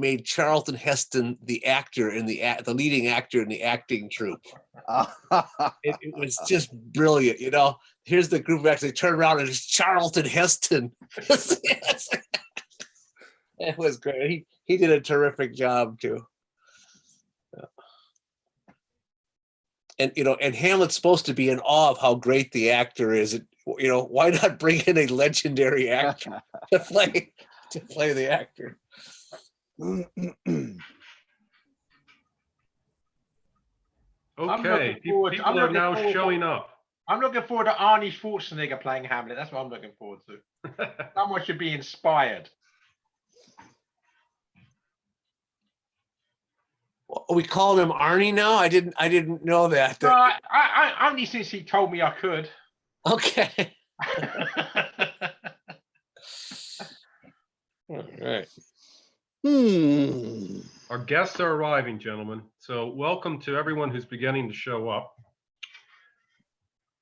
made Charlton Heston the actor in the leading actor in the acting troupe. It was just brilliant, you know. Here's the group actually turn around and it's Charlton Heston. It was great. He did a terrific job too. And you know, and Hamlet's supposed to be in awe of how great the actor is. You know, why not bring in a legendary actor to play the actor? Okay, people are now showing up. I'm looking forward to Arnie Schwarzenegger playing Hamlet. That's what I'm looking forward to. Someone should be inspired. We call him Arnie now. I didn't know that. No, I only since he told me I could. Okay. All right. Our guests are arriving, gentlemen. So welcome to everyone who's beginning to show up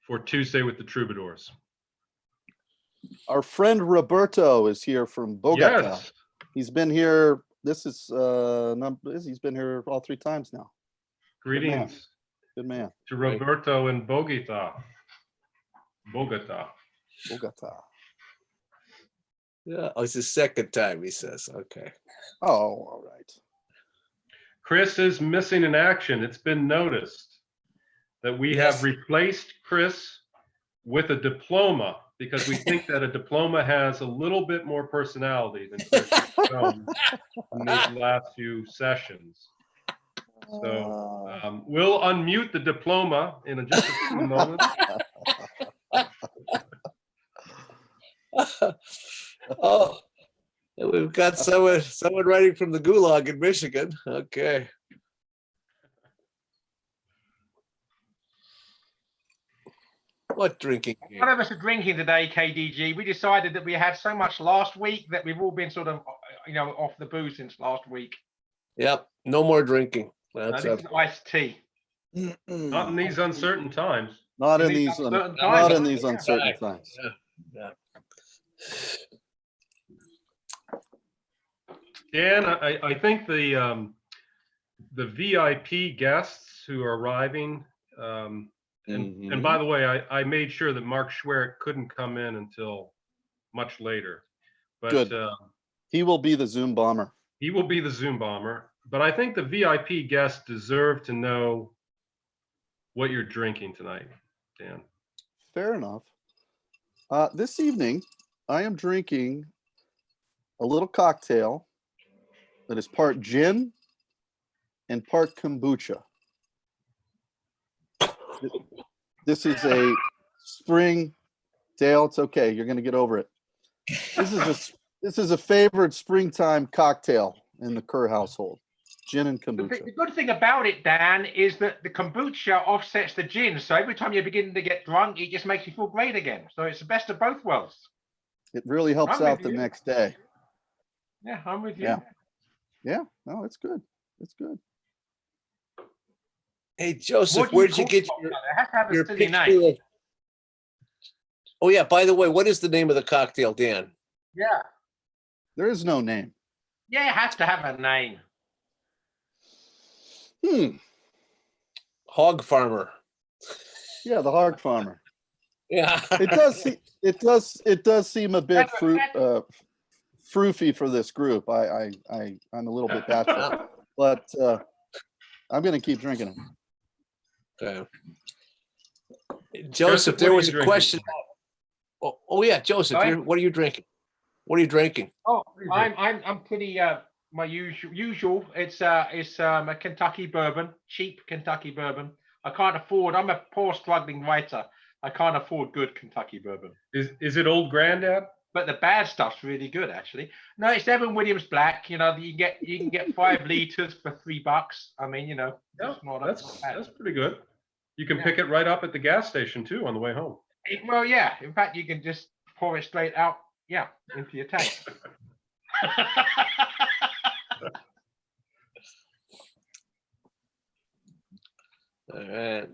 for Tuesday with the Troubadours. Our friend Roberto is here from Bogota. Yes. He's been here. He's been here all 3 times now. Greetings. Good man. To Roberto in Bogota. Yeah, it's his second time, he says. Okay. Oh, all right. Chris is missing in action. It's been noticed that we have replaced Chris with a diploma because we think that a diploma has a little bit more personality than Chris has shown in these last few sessions. So we'll unmute the diploma in just a few moments. Oh, we've got someone writing from the Gulag in Michigan. Okay. What drinking game? None of us are drinking today, KDG. We decided that we had so much last week that we've all been sort of, off the booze since last week. Yep, no more drinking. This is iced tea. Not in these uncertain times. Not in these uncertain times. Yeah. Dan, I think the VIP guests who are arriving, and by the way, I made sure that Mark Schwerk couldn't come in until much later. But good. He will be the Zoom bomber. He will be the Zoom bomber. But I think the VIP guests deserve to know what you're drinking tonight, Dan. Fair enough. This evening, I am drinking a little cocktail that is part gin and part kombucha. This is a spring, Dale. It's okay. You're going to get over it. This is a favorite springtime cocktail in the Kerr household. Gin and kombucha. The good thing about it, Dan, is that the kombucha offsets the gin. So every time you're beginning to get drunk, it just makes you feel great again. So it's the best of both worlds. It really helps out the next day. Yeah, I'm with you. Yeah. No, it's good. It's good. Hey, Joseph, where'd you get your picture of... Oh, yeah, by the way, what is the name of the cocktail, Dan? Yeah. There is no name. Yeah, it has to have a name. Hog Farmer. Yeah, the Hog Farmer. Yeah. It does seem a bit froofy for this group. I'm a little bit bashful, but I'm going to keep drinking it. Okay. Joseph, there was a question. Oh yeah, Joseph, what are you drinking? What are you drinking? Oh, I'm pretty my usual. It's a Kentucky bourbon, cheap Kentucky bourbon. I can't afford. I'm a poor struggling writer. I can't afford good Kentucky bourbon. Is it Old Granddad? But the bad stuff's really good, actually. No, it's Evan Williams Black. You know, you can get 5 liters for $3. I mean, that's pretty good. You can pick it right up at the gas station too on the way home. Well, yeah. In fact, you can just pour it straight out. Yeah, into your tank. All right.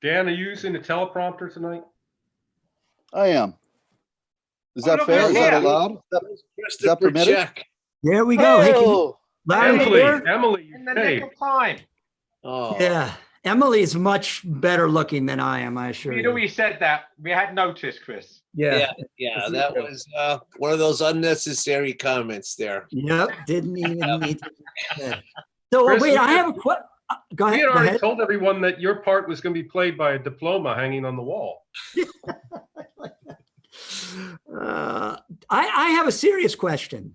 Dan, are you using a teleprompter tonight? I am. Is that look fair? at Is that here. allowed? Is that Christopher permitted? Check. There we go. Hey, can you, Oh, loud and Emily, clear? Emily, In you the nick saved. of time. Oh, Yeah. Emily's much better looking than I am, I assure You know, you. you said that. We had noticed, Chris. yeah, yeah. That was one of those unnecessary comments there. Yep. Didn't even need to. be said. So Chris, wait, we I had- have a question. Go We ahead. had Go already ahead. told everyone that your part was going to be played by a diploma hanging on the wall. I have a serious question.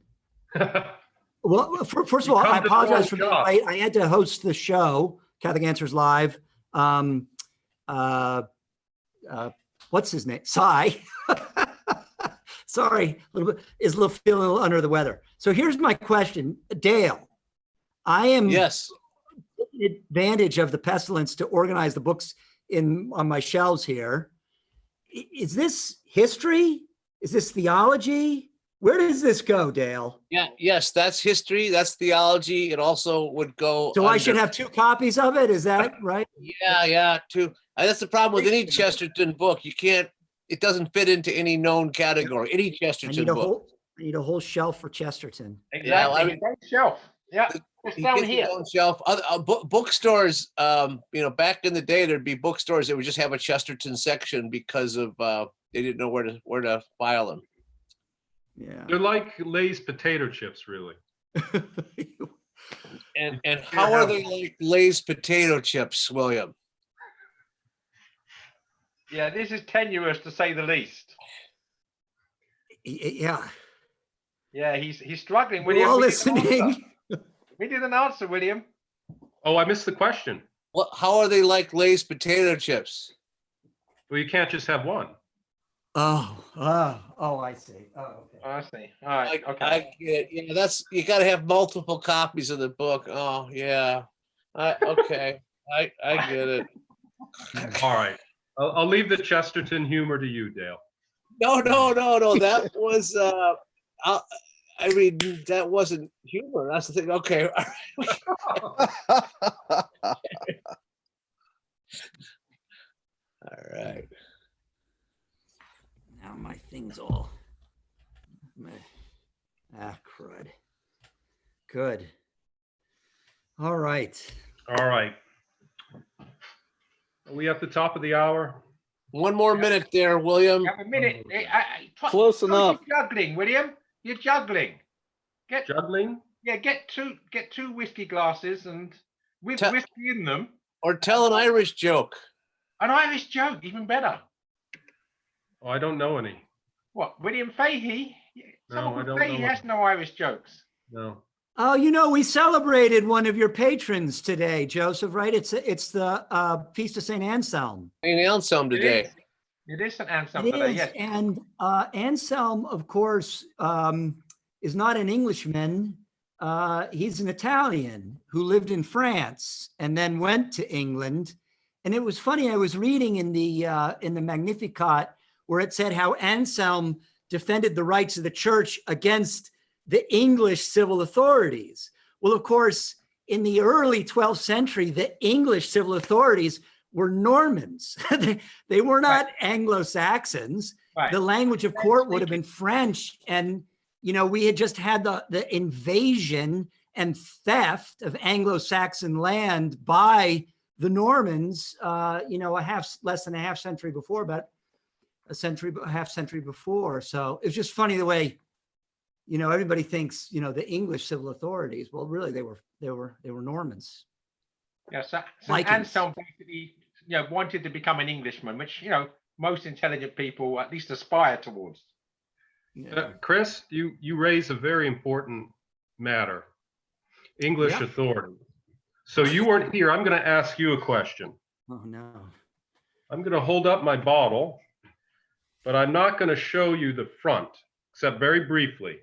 Well, first of You all, come I to the wrong apologize for being shop. late. I had to host the show, Catholic Answers Live. What's his name? Cy. Sorry, a little bit is a little feeling a little under the weather. So here's my question, Dale. I am Yes. taking advantage of the pestilence to organize the books on my shelves here. Is this history? Is this theology? Where does this go, Dale? Yeah. Yes. That's history. That's theology. It also would go. So I should under- have 2 copies of it. Is that right? Yeah. Yeah. Too. That's the problem with any Chesterton book. You can't. It doesn't fit into any known category. Any I Chesterton need a book. whole shelf for Chesterton. Exactly. I mean- His own shelf. Yeah. It's He down gets his here. own shelf. Other bookstores, back in the day, there'd be bookstores that would just have a Chesterton section because of they didn't know where to file them. Yeah. They're like Lay's potato chips, really. And how are they like Lay's potato chips, William? Yeah, this is tenuous to say the least. Yeah. Yeah, he's struggling. We're William, all we didn't answer. listening. We didn't answer, William. Oh, I missed the question. What? How are they like Lay's potato chips? Well, you can't just have one. Oh, I see. Oh, okay. Oh, I see. All right. Okay. I get. Yeah, that's you got to have multiple copies of the book. Oh yeah. Okay. I get it. All right. I'll leave the Chesterton humor to you, Dale. No. That was. I mean, that wasn't humor. That's the thing. Okay. All right. Now my thing's all. Crud. Good. All right. All right. Are we at the top of the hour? One more minute there, William. Have a minute. Close enough. You're juggling, William. You're juggling. Juggling? Get two whiskey glasses and with Tell- whiskey in them. Or tell an Irish joke. An Irish joke, even better. Oh, I don't know any. What, William Fahey? No, Someone I called don't Fahey know. has no Irish jokes. No. Oh, we celebrated one of your patrons today, Joseph, right? It's the Feast of St. Anselm. St. Anselm today. It is St. Anselm It today, is, yes. and Anselm, of course, is not an Englishman. He's an Italian who lived in France and then went to England. And it was funny. I was reading in the Magnificat where it said how Anselm defended the rights of the church against the English civil authorities. Well, of course, in the early 12th century, the English civil authorities were Normans. They were not Anglo-Saxons. Right. The language of court would have been French. And, we had just had the invasion and theft of Anglo-Saxon land by the Normans, less than a half century before, about half century before. So it's just funny the way, everybody thinks, the English civil authorities. Well, really, they were Normans. Yeah, so Vikings. Anselm basically, wanted to become an Englishman, which, most intelligent people at least aspire towards. Yeah. Chris, you raise a very important matter. English Yeah. authority. So you weren't here. I'm going to ask you a question. Oh no. I'm going to hold up my bottle, but I'm not going to show you the front, except very briefly.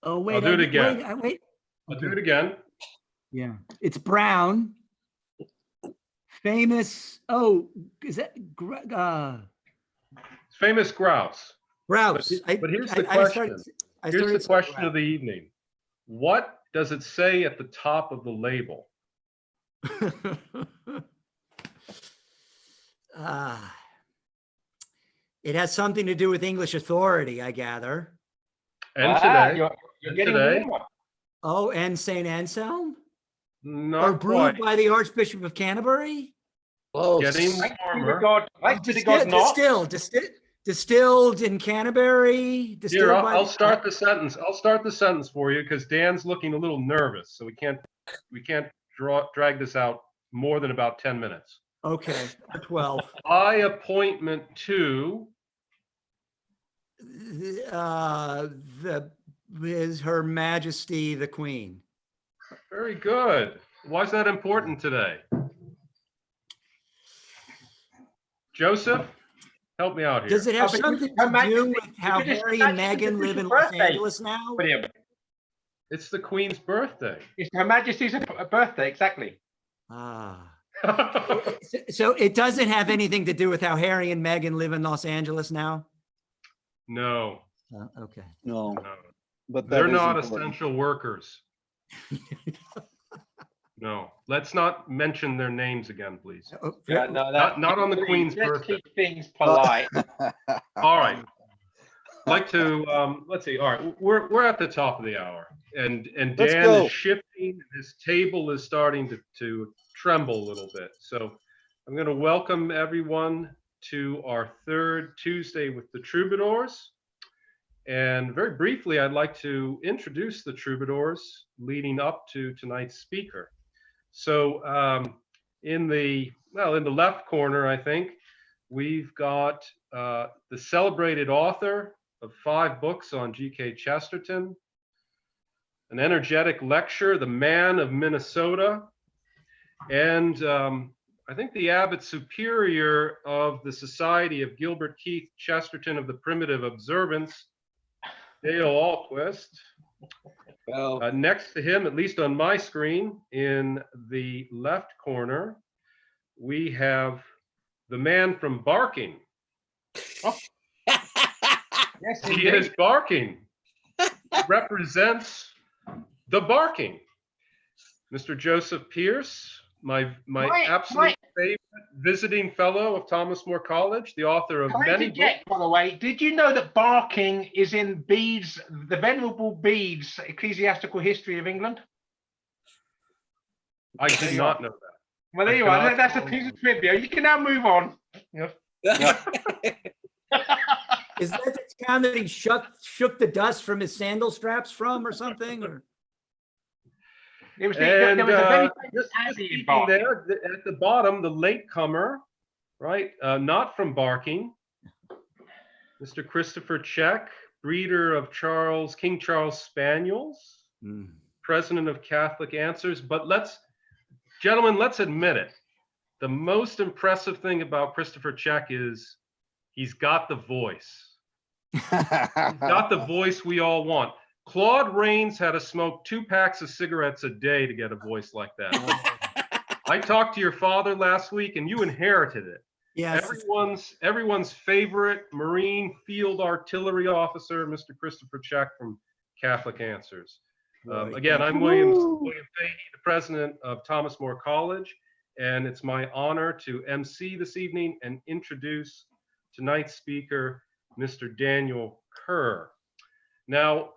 Oh wait. I'll do it again. Wait. I'll do it again. Yeah. It's brown. Famous. Oh, is that Famous grouse. grouse? But here's the question. Here's the question of the evening. What does it say at the top of the label? It has something to do with English authority, I gather. And today, You're getting today, warmer. Oh, and St. Anselm? Or not brewed quite. by the Archbishop of Canterbury? Getting Thanks be to warmer. God. Thanks be to God not. Distilled in Canterbury. Here, Distilled by I'll start the sentence. I'll start the sentence for you because Dan's looking a little nervous, so we can't drag this out more than about 10 minutes. Okay, 12. By appointment to Is Her Majesty the Queen. very good. Why is that important today? Joseph, help me out here. Does it have because something Her to Majesty- do with how because it's Harry Her and Majesty's Meghan live in official Los birthday. Angeles now? William, It's the Queen's birthday. it's Her Majesty's birthday, exactly. Ah. So it doesn't have anything to do with how Harry and Meghan live in Los Angeles now? No, Okay. No, no. but that They're is not important. essential workers. No, let's not mention their names again, please. Yeah, no, that, Not on the please, Queen's let's birthday. keep things polite. All right. I'd like to let's see. All right, we're at the top of the hour, and Let's Dan go. is shifting. His table is starting to tremble a little bit. So I'm going to welcome everyone to our third Tuesday with the Troubadours. And very briefly, I'd like to introduce the Troubadours leading up to tonight's speaker. So in the left corner, I think, we've got the celebrated author of 5 books on G.K. Chesterton, an energetic lecturer, the man of Minnesota, and I think the abbot superior of the Society of Gilbert Keith Chesterton of the Primitive Observance, Dale Alquist. Well, Next to him, at least on my screen, in the left corner, we have the man from Barking. Yes, He is Barking. Represents the Barking. Mr. Joseph Pierce, my absolute favorite visiting fellow of Thomas More College, the author of Can I many interject, by the way, did you know that Barking is in Bede's, the Venerable Bede's Ecclesiastical History of England? I did not know that. Well, there you are. That's a piece of trivia. You can now move on. Yeah. Is that the town that he shook the dust from his sandal straps from or something? Or? It was And there was a very just abbey in speaking Barking. there at the bottom, the latecomer, right? Not from Barking, Mr. Christopher Check, breeder of King Charles Spaniels, president of Catholic Answers. But gentlemen, let's admit it. The most impressive thing about Christopher Check is he's got the voice. He's got the voice we all want. Claude Rains had to smoke 2 packs of cigarettes a day to get a voice like that. I talked to your father last week, and you inherited it. Yes. Everyone's favorite Marine Field Artillery officer, Mr. Christopher Check from Catholic Answers. Again, I'm William Fahey, the president of Thomas More College, and it's my honor to MC this evening and introduce tonight's speaker, Mr. Daniel Kerr. Now,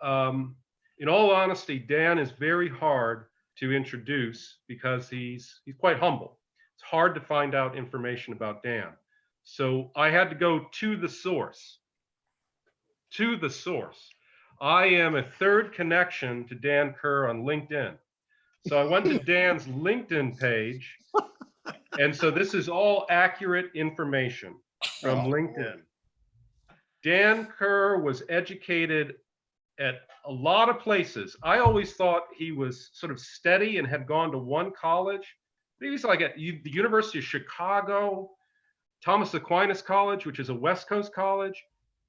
in all honesty, Dan is very hard to introduce because he's quite humble. It's hard to find out information about Dan. So I had to go to the source. To the source. I am a third connection to Dan Kerr on LinkedIn. So I went to Dan's LinkedIn page. And so this is all accurate information from LinkedIn. Dan Kerr was educated at a lot of places. I always thought he was sort of steady and had gone to one college. He was like at the University of Chicago, Thomas Aquinas College, which is a West Coast college,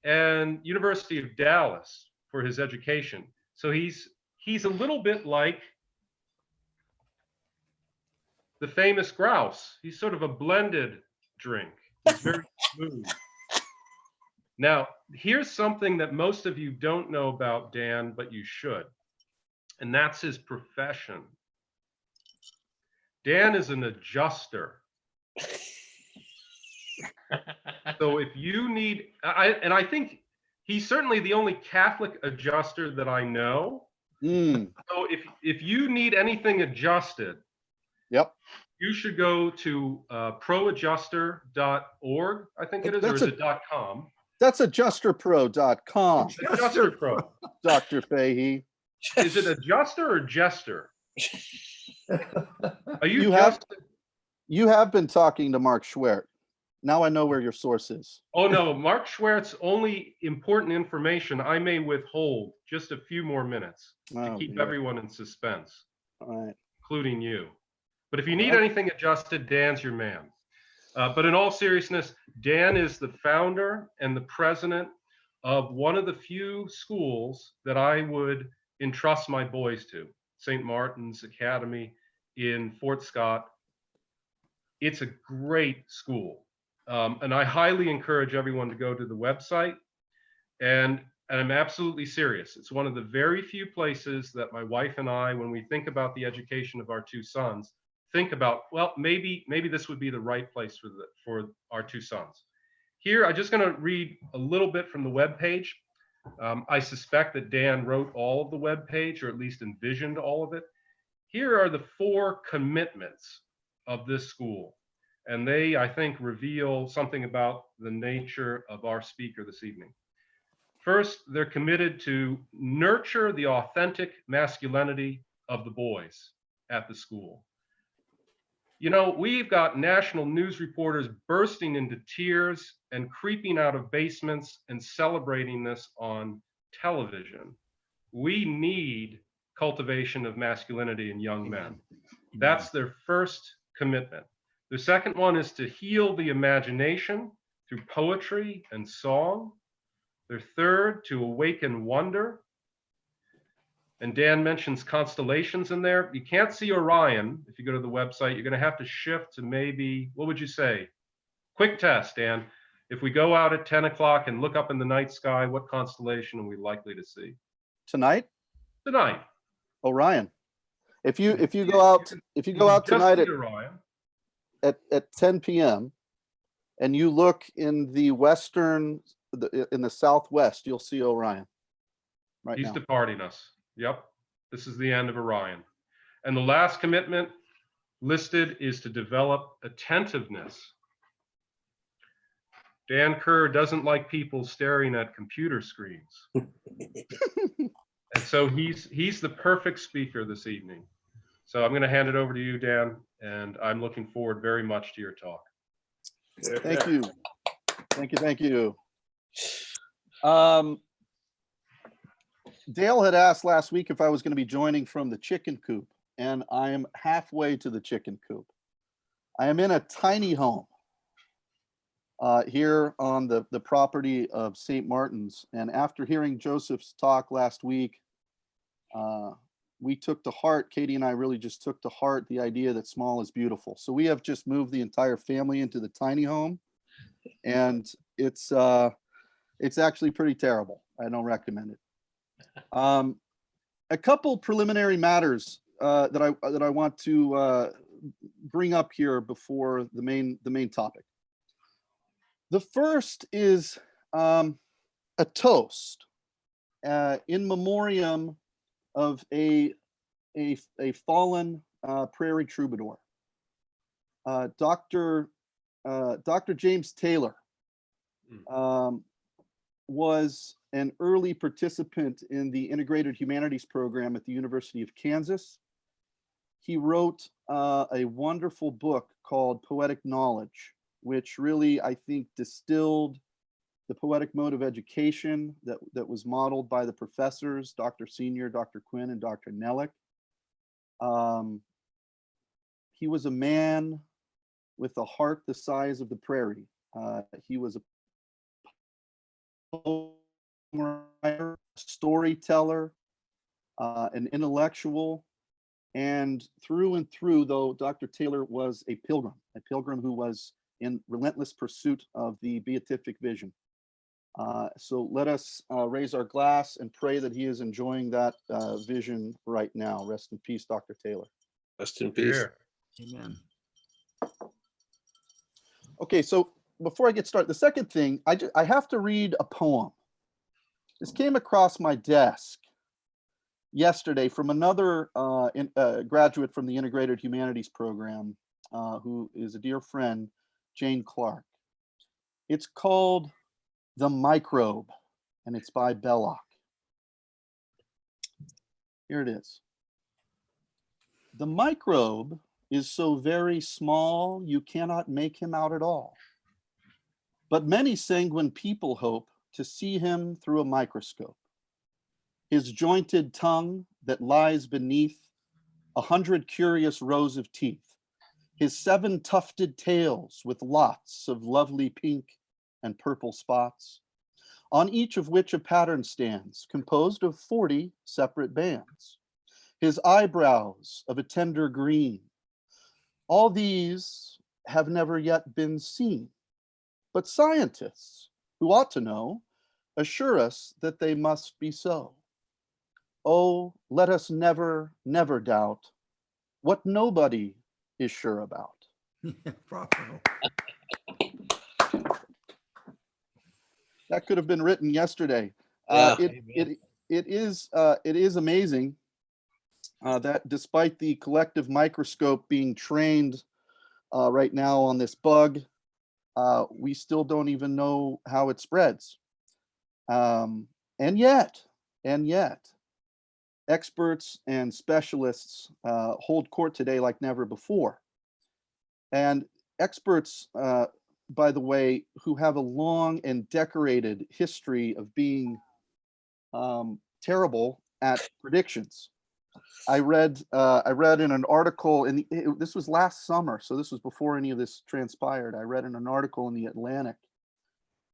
and University of Dallas for his education. So he's a little bit like the famous grouse. He's sort of a blended drink. He's very smooth. Now, here's something that most of you don't know about Dan, but you should, and that's his profession. Dan is an adjuster. So if you need, I think he's certainly the only Catholic adjuster that I know. Mm, So if you need anything adjusted, yep. you should go to proadjuster.org, I think it is, or That's is a- it .com? That's adjusterpro.com, Adjuster Pro. Dr. Fahey. Is it adjuster or jester? Are you, You have- just? You have been talking to Mark Schwert. Now I know where your source is. Oh no, Mark Schwert's only important information I may withhold just a few more minutes to Oh, keep dear. everyone in suspense, All right. including you. But if you need Well- anything adjusted, Dan's your man. But in all seriousness, Dan is the founder and the president of one of the few schools that I would entrust my boys to, St. Martin's Academy in Fort Scott. It's a great school. And I highly encourage everyone to go to the website. And I'm absolutely serious. It's one of the very few places that my wife and I, when we think about the education of our two sons, think about, well, maybe this would be the right place for our two sons. Here, I'm just going to read a little bit from the webpage. I suspect that Dan wrote all of the webpage, or at least envisioned all of it. Here are the 4 commitments of this school. And they, I think, reveal something about the nature of our speaker this evening. First, they're committed to nurture the authentic masculinity of the boys at the school. You know, we've got national news reporters bursting into tears and creeping out of basements and celebrating this on television. We need cultivation of masculinity in young men. That's their first commitment. The second one is to heal the imagination through poetry and song. Their third, to awaken wonder. And Dan mentions constellations in there. You can't see Orion if you go to the website. You're going to have to shift to maybe, what would you say? Quick test, Dan. If we go out at 10 o'clock and look up in the night sky, what constellation are we likely to see? Tonight? Tonight. Orion. If you go out tonight at 10 p.m. and you look in the in the southwest, you'll see Orion. Right He's now. departing us. Yep. This is the end of Orion. And the last commitment listed is to develop attentiveness. Dan Kerr doesn't like people staring at computer screens. And so he's the perfect speaker this evening. So I'm going to hand it over to you, Dan, and I'm looking forward very much to your talk. Thank you. Thank you. Dale had asked last week if I was going to be joining from the chicken coop, and I am halfway to the chicken coop. I am in a tiny home here on the property of St. Martin's. And after hearing Joseph's talk last week, we took to heart, Katie and I really just took to heart the idea that small is beautiful. So we have just moved the entire family into the tiny home, and it's actually pretty terrible. I don't recommend it. A couple preliminary matters that I want to bring up here before the main topic. The first is a toast in memoriam of a fallen prairie troubadour, Dr. James Taylor. Was an early participant in the Integrated Humanities program at the University of Kansas. He wrote a wonderful book called Poetic Knowledge, which really, I think, distilled the poetic mode of education that was modeled by the professors, Dr. Senior, Dr. Quinn, and Dr. Nellick. He was a man with a heart the size of the prairie. He was a writer, storyteller, an intellectual, and through, though, Dr. Taylor was a pilgrim who was in relentless pursuit of the beatific vision. So let us raise our glass and pray that he is enjoying that vision right now. Rest in peace, Dr. Taylor. Rest in peace. Here. Amen. Okay, so before I get started, the second thing, I have to read a poem. This came across my desk yesterday from another graduate from the Integrated Humanities Program, who is a dear friend, Jane Clark. It's called The Microbe, and it's by Belloc. Here it is. The microbe is so very small, you cannot make him out at all. But many sanguine people hope to see him through a microscope. His jointed tongue that lies beneath 100 curious rows of teeth, his 7 tufted tails with lots of lovely pink and purple spots, on each of which a pattern stands, composed of 40 separate bands. His eyebrows of a tender green. All these have never yet been seen, but scientists, who ought to know, assure us that they must be so. Oh, let us never, never doubt what nobody is sure about. Bravo. That could have been written yesterday. Yeah, It is amazing that despite the collective microscope being trained right now on this bug, we still don't even know how it spreads. And yet, experts and specialists hold court today like never before. And experts, by the way, who have a long and decorated history of being terrible at predictions. I read in an article this was last summer, so this was before any of this transpired. I read in an article in the Atlantic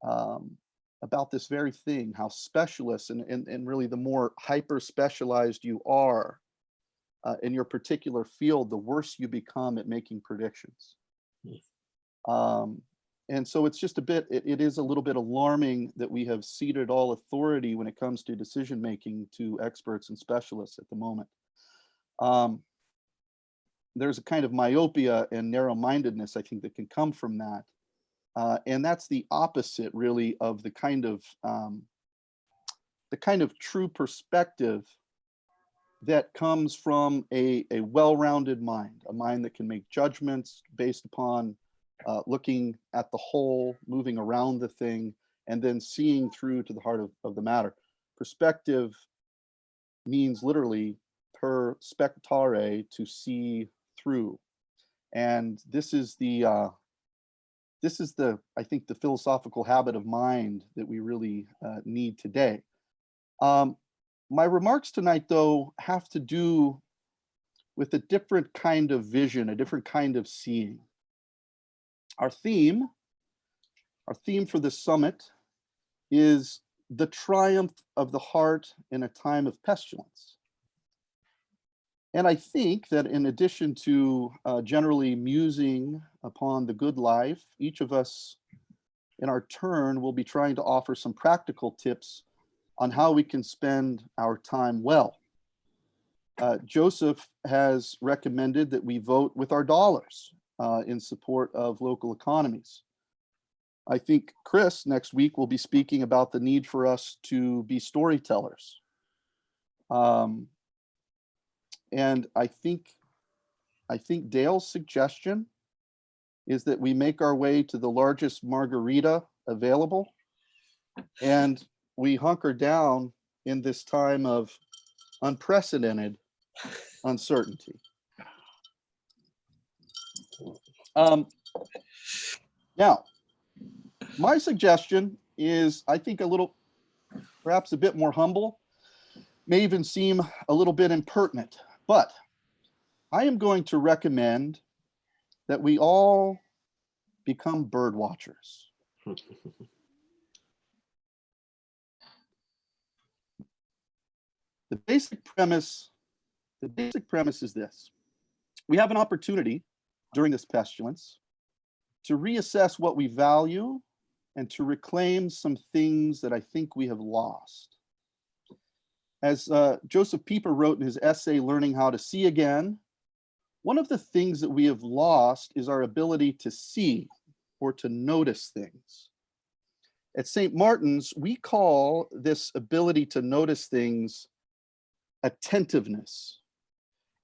about this very thing, how specialists and really the more hyper specialized you are in your particular field, the worse you become at making predictions. And so it's just it is a little bit alarming that we have ceded all authority when it comes to decision making to experts and specialists at the moment. There's a kind of myopia and narrow-mindedness, I think, that can come from that. And that's the opposite, really, of the kind of true perspective that comes from a well-rounded mind, a mind that can make judgments based upon looking at the whole, moving around the thing, and then seeing through to the heart of the matter. Perspective means literally per spectare, to see through. And this is the I think the philosophical habit of mind that we really need today. My remarks tonight, though, have to do with a different kind of vision, a different kind of seeing. Our theme for this summit is the triumph of the heart in a time of pestilence. And I think that in addition to generally musing upon the good life, each of us in our turn will be trying to offer some practical tips on how we can spend our time well. Joseph has recommended that we vote with our dollars in support of local economies. I think Chris next week will be speaking about the need for us to be storytellers. And I think Dale's suggestion is that we make our way to the largest margarita available and we hunker down in this time of unprecedented uncertainty. Now, my suggestion is, I think, perhaps a bit more humble, may even seem a little bit impertinent, but I am going to recommend that we all become bird watchers. The basic premise is this. We have an opportunity during this pestilence to reassess what we value and to reclaim some things that I think we have lost. As Joseph Pieper wrote in his essay, Learning How to See Again, one of the things that we have lost is our ability to see or to notice things. At St. Martin's, we call this ability to notice things attentiveness.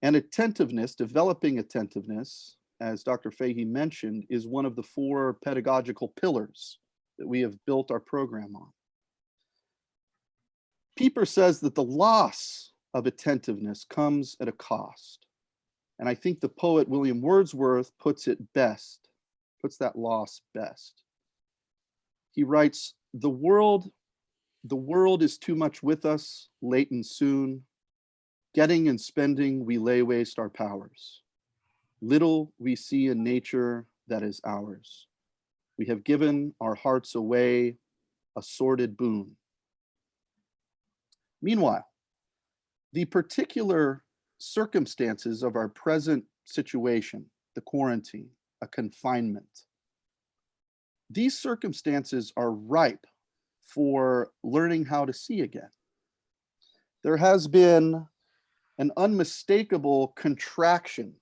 And attentiveness, developing attentiveness, as Dr. Fahey mentioned, is one of the 4 pedagogical pillars that we have built our program on. Pieper says that the loss of attentiveness comes at a cost. And I think the poet William Wordsworth puts that loss best. He writes, the world is too much with us, late and soon. Getting and spending, we lay waste our powers. Little we see in nature that is ours. We have given our hearts away, a sordid boon. Meanwhile, the particular circumstances of our present situation, the quarantine, a confinement, these circumstances are ripe for learning how to see again. There has been an unmistakable contraction,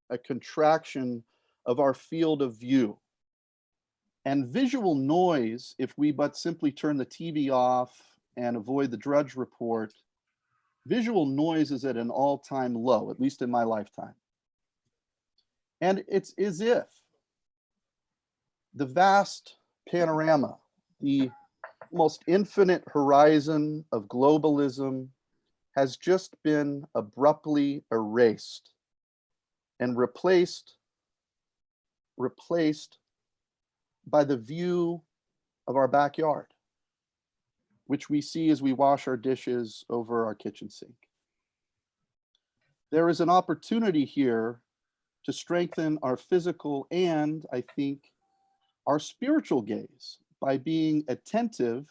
a contraction of our field of view. And visual noise, if we but simply turn the TV off and avoid the Drudge Report, visual noise is at an all-time low, at least in my lifetime. And it's as if the vast panorama, the almost infinite horizon of globalism has just been abruptly erased and replaced by the view of our backyard, which we see as we wash our dishes over our kitchen sink. There is an opportunity here to strengthen our physical and, I think, our spiritual gaze by being attentive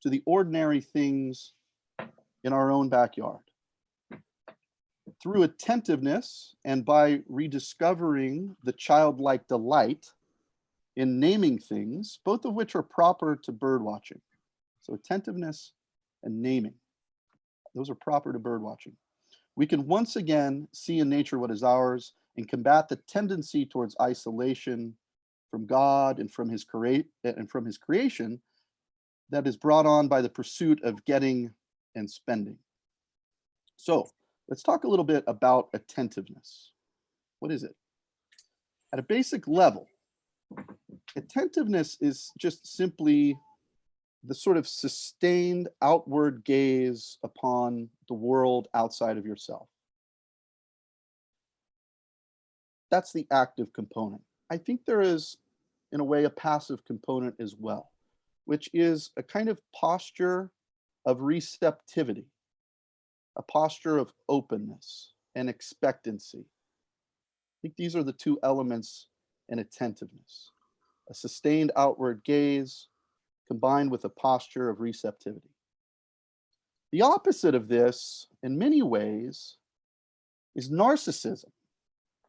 to the ordinary things in our own backyard. Through attentiveness and by rediscovering the childlike delight in naming things, both of which are proper to bird watching. So attentiveness and naming, those are proper to bird watching. We can once again see in nature what is ours and combat the tendency towards isolation from God and from his creation that is brought on by the pursuit of getting and spending. So let's talk a little bit about attentiveness. What is it? At a basic level, attentiveness is just simply the sort of sustained outward gaze upon the world outside of yourself. That's the active component. I think there is, in a way, a passive component as well, which is a kind of posture of receptivity, a posture of openness and expectancy. I think these are the 2 elements in attentiveness: a sustained outward gaze combined with a posture of receptivity. The opposite of this, in many ways, is narcissism,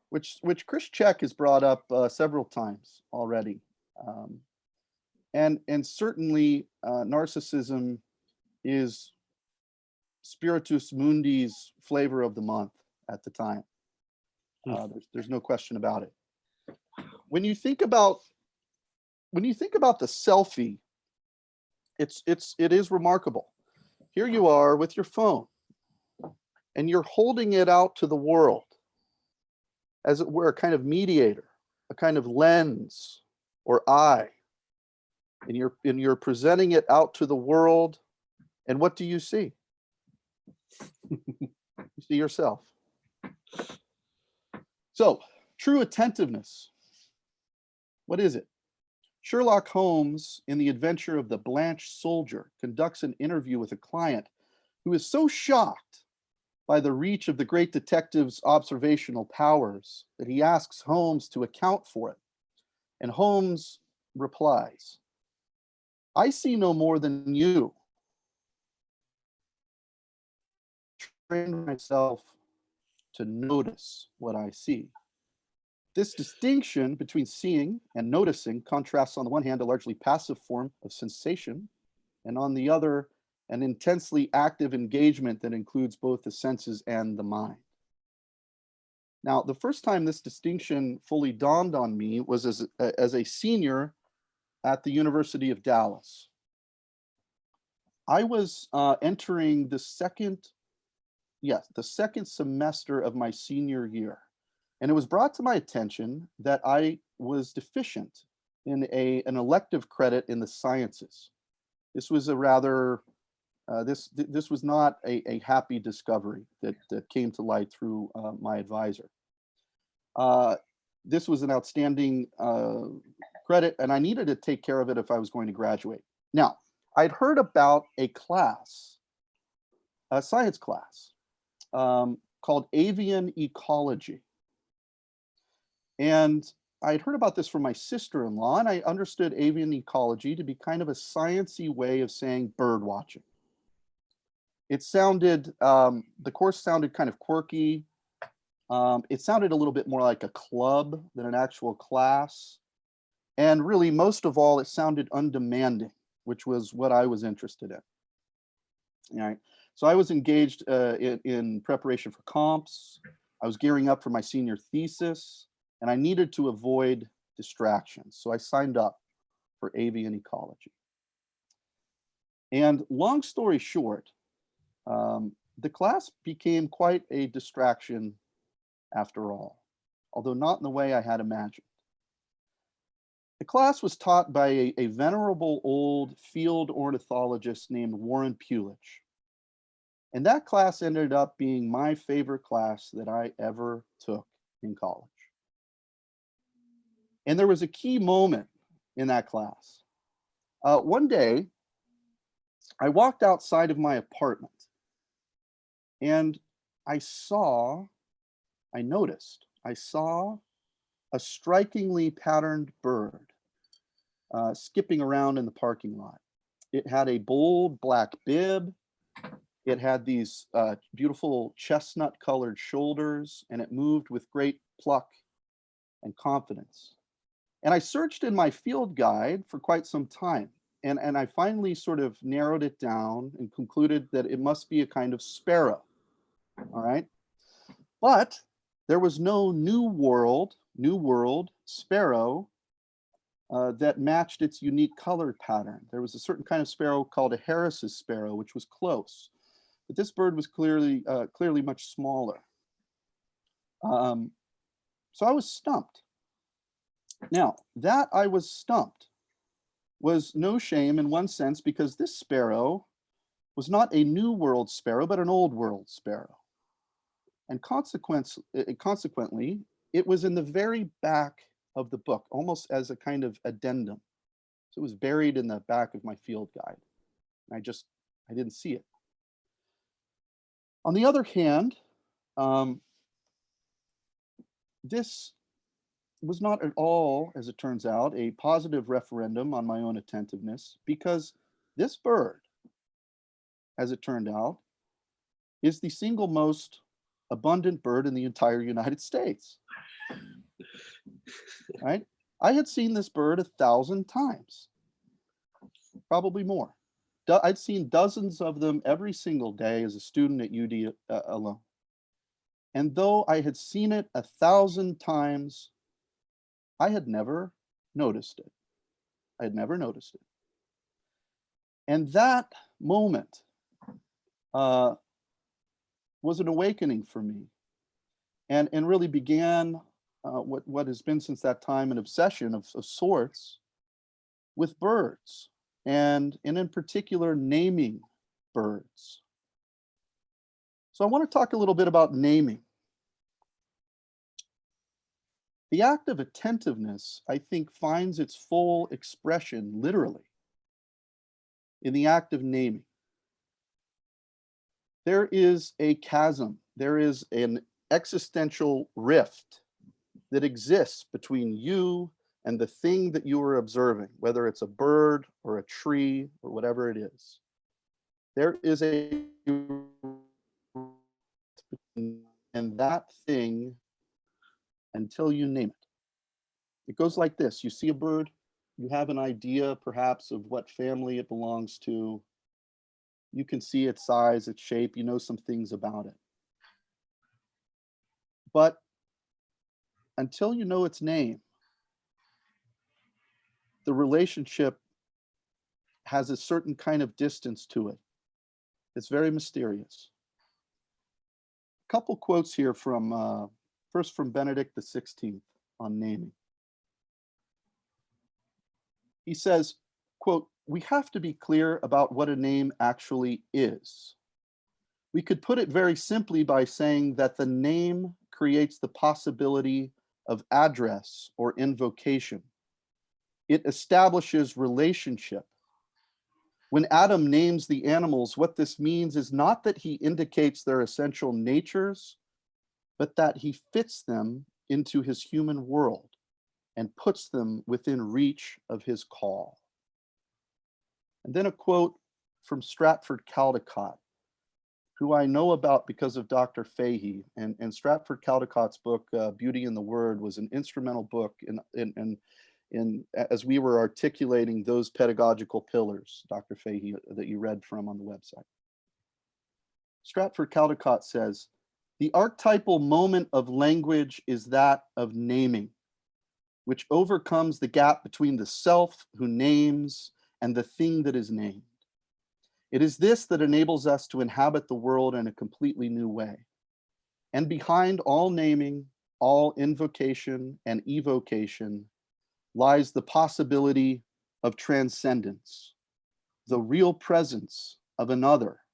which Chris Check has brought up several times already. And certainly narcissism is Spiritus Mundi's flavor of the month at the time. There's no question about it. When you think about the selfie, it is remarkable. Here you are with your phone, and you're holding it out to the world, as it were, a kind of mediator, a kind of lens or eye, and you're presenting it out to the world. And what do you see? You see yourself. So, true attentiveness. What is it? Sherlock Holmes, in The Adventure of the Blanched Soldier, conducts an interview with a client who is so shocked by the reach of the great detective's observational powers that he asks Holmes to account for it. And Holmes replies, "I see no more than you. Train myself to notice what I see." This distinction between seeing and noticing contrasts, on the one hand, a largely passive form of sensation, and on the other, an intensely active engagement that includes both the senses and the mind. Now, the first time this distinction fully dawned on me was as a senior at the University of Dallas. I was entering the second semester of my senior year. And it was brought to my attention that I was deficient in an elective credit in the sciences. This was a rather, this was not a happy discovery that came to light through my advisor. This was an outstanding credit, and I needed to take care of it if I was going to graduate. Now, I'd heard about a class, a science class, called avian ecology. And I'd heard about this from my sister-in-law, and I understood avian ecology to be kind of a sciencey way of saying bird watching. It sounded, the course sounded kind of quirky. It sounded a little bit more like a club than an actual class. And really, most of all, it sounded undemanding, which was what I was interested in. All right. So I was engaged in preparation for comps. I was gearing up for my senior thesis, and I needed to avoid distractions. So I signed up for avian ecology. And long story short, the class became quite a distraction after all, although not in the way I had imagined. The class was taught by a venerable old field ornithologist named Warren Pulich. And that class ended up being my favorite class that I ever took in college. And there was a key moment in that class. One day, I walked outside of my apartment and I saw a strikingly patterned bird skipping around in the parking lot. It had a bold black bib. It had these beautiful chestnut colored shoulders, and it moved with great pluck and confidence. And I searched in my field guide for quite some time, and I finally sort of narrowed it down and concluded that it must be a kind of sparrow. All right. But there was no New World sparrow that matched its unique color pattern. There was a certain kind of sparrow called a Harris's sparrow, which was close. But this bird was clearly much smaller. So I was stumped. Now, that I was stumped was no shame in one sense, because this sparrow was not a New World sparrow, but an Old World sparrow. And consequently, it was in the very back of the book, almost as a kind of addendum. So it was buried in the back of my field guide. And I didn't see it. On the other hand, this was not at all, as it turns out, a positive referendum on my own attentiveness, because this bird, as it turned out, is the single most abundant bird in the entire United States. Right? I had seen this bird 1,000 times, probably more. I'd seen dozens of them every single day as a student at UD alone. And though I had seen it 1,000 times, I had never noticed it. I had never noticed it. And that moment was an awakening for me, and really began what has been since that time an obsession of sorts with birds, and in particular naming birds. So I want to talk a little bit about naming. The act of attentiveness, I think, finds its full expression literally in the act of naming. There is a chasm, there is an existential rift that exists between you and the thing that you are observing, whether it's a bird or a tree or whatever it is. There is a and that thing until you name it. It goes like this. You see a bird, you have an idea perhaps of what family it belongs to. You can see its size, its shape, you know some things about it. But until you know its name, the relationship has a certain kind of distance to it. It's very mysterious. A couple quotes here from, first from Benedict XVI on naming. He says, quote, "We have to be clear about what a name actually is. We could put it very simply by saying that the name creates the possibility of address or invocation. It establishes relationship. When Adam names the animals, what this means is not that he indicates their essential natures, but that he fits them into his human world and puts them within reach of his call." And then a quote from Stratford Caldecott, who I know about because of Dr. Fahey. And Stratford Caldecott's book, Beauty in the Word, was an instrumental book in as we were articulating those pedagogical pillars, Dr. Fahey, that you read from on the website. Stratford Caldecott says, "The archetypal moment of language is that of naming, which overcomes the gap between the self who names and the thing that is named. It is this that enables us to inhabit the world in a completely new way. And behind all naming, all invocation and evocation lies the possibility of transcendence, the real presence of another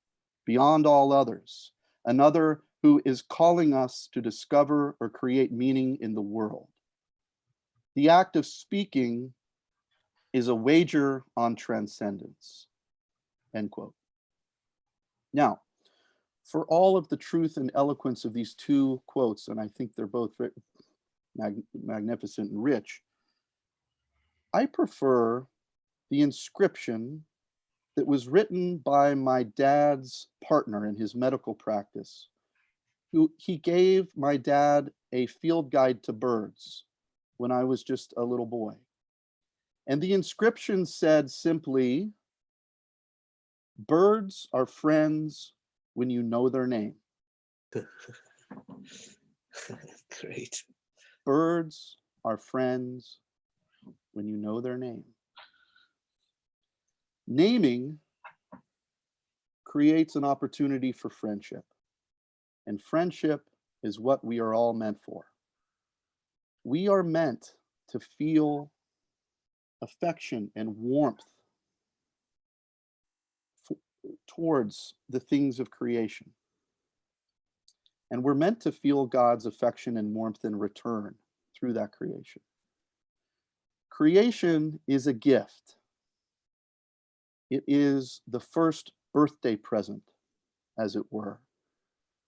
beyond all others, another who is calling us to discover or create meaning in the world. The act of speaking is a wager on transcendence," end quote. Now, for all of the truth and eloquence of these two quotes, and I think they're both magnificent and rich, I prefer the inscription that was written by my dad's partner in his medical practice, who he gave my dad a field guide to birds when I was just a little boy. And the inscription said simply, "Birds are friends when you know their name." Great. Birds are friends when you know their name. Naming creates an opportunity for friendship, and friendship is what we are all meant for. We are meant to feel affection and warmth towards the things of creation. And we're meant to feel God's affection and warmth in return through that creation. Creation is a gift. It is the first birthday present, as it were,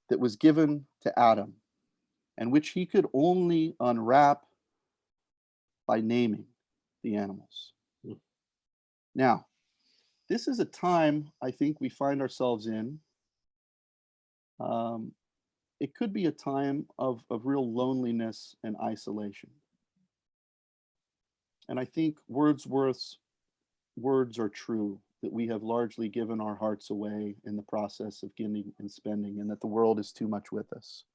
that was given to Adam, and which he could only unwrap by naming the animals. Now, this is a time I think we find ourselves in. It could be a time of real loneliness and isolation. And I think Wordsworth's words are true, that we have largely given our hearts away in the process of giving and spending, and that the world is too much with us.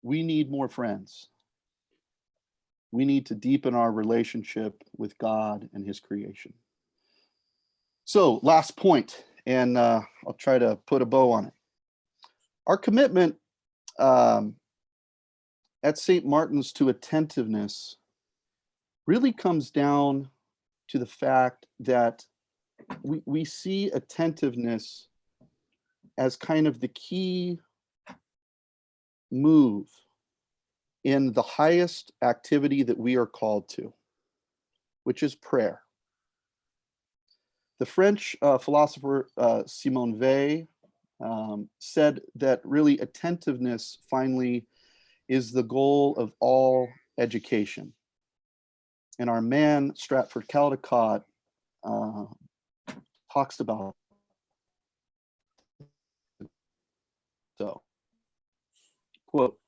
We need more friends. We need to deepen our relationship with God and his creation. So, last point, and I'll try to put a bow on it. Our commitment at St. Martin's to attentiveness really comes down to the fact that we see attentiveness as kind of the key move in the highest activity that we are called to, which is prayer. The French philosopher Simone Weil said that really attentiveness finally is the goal of all education. And our man, Stratford Caldecott, talks about so, quote,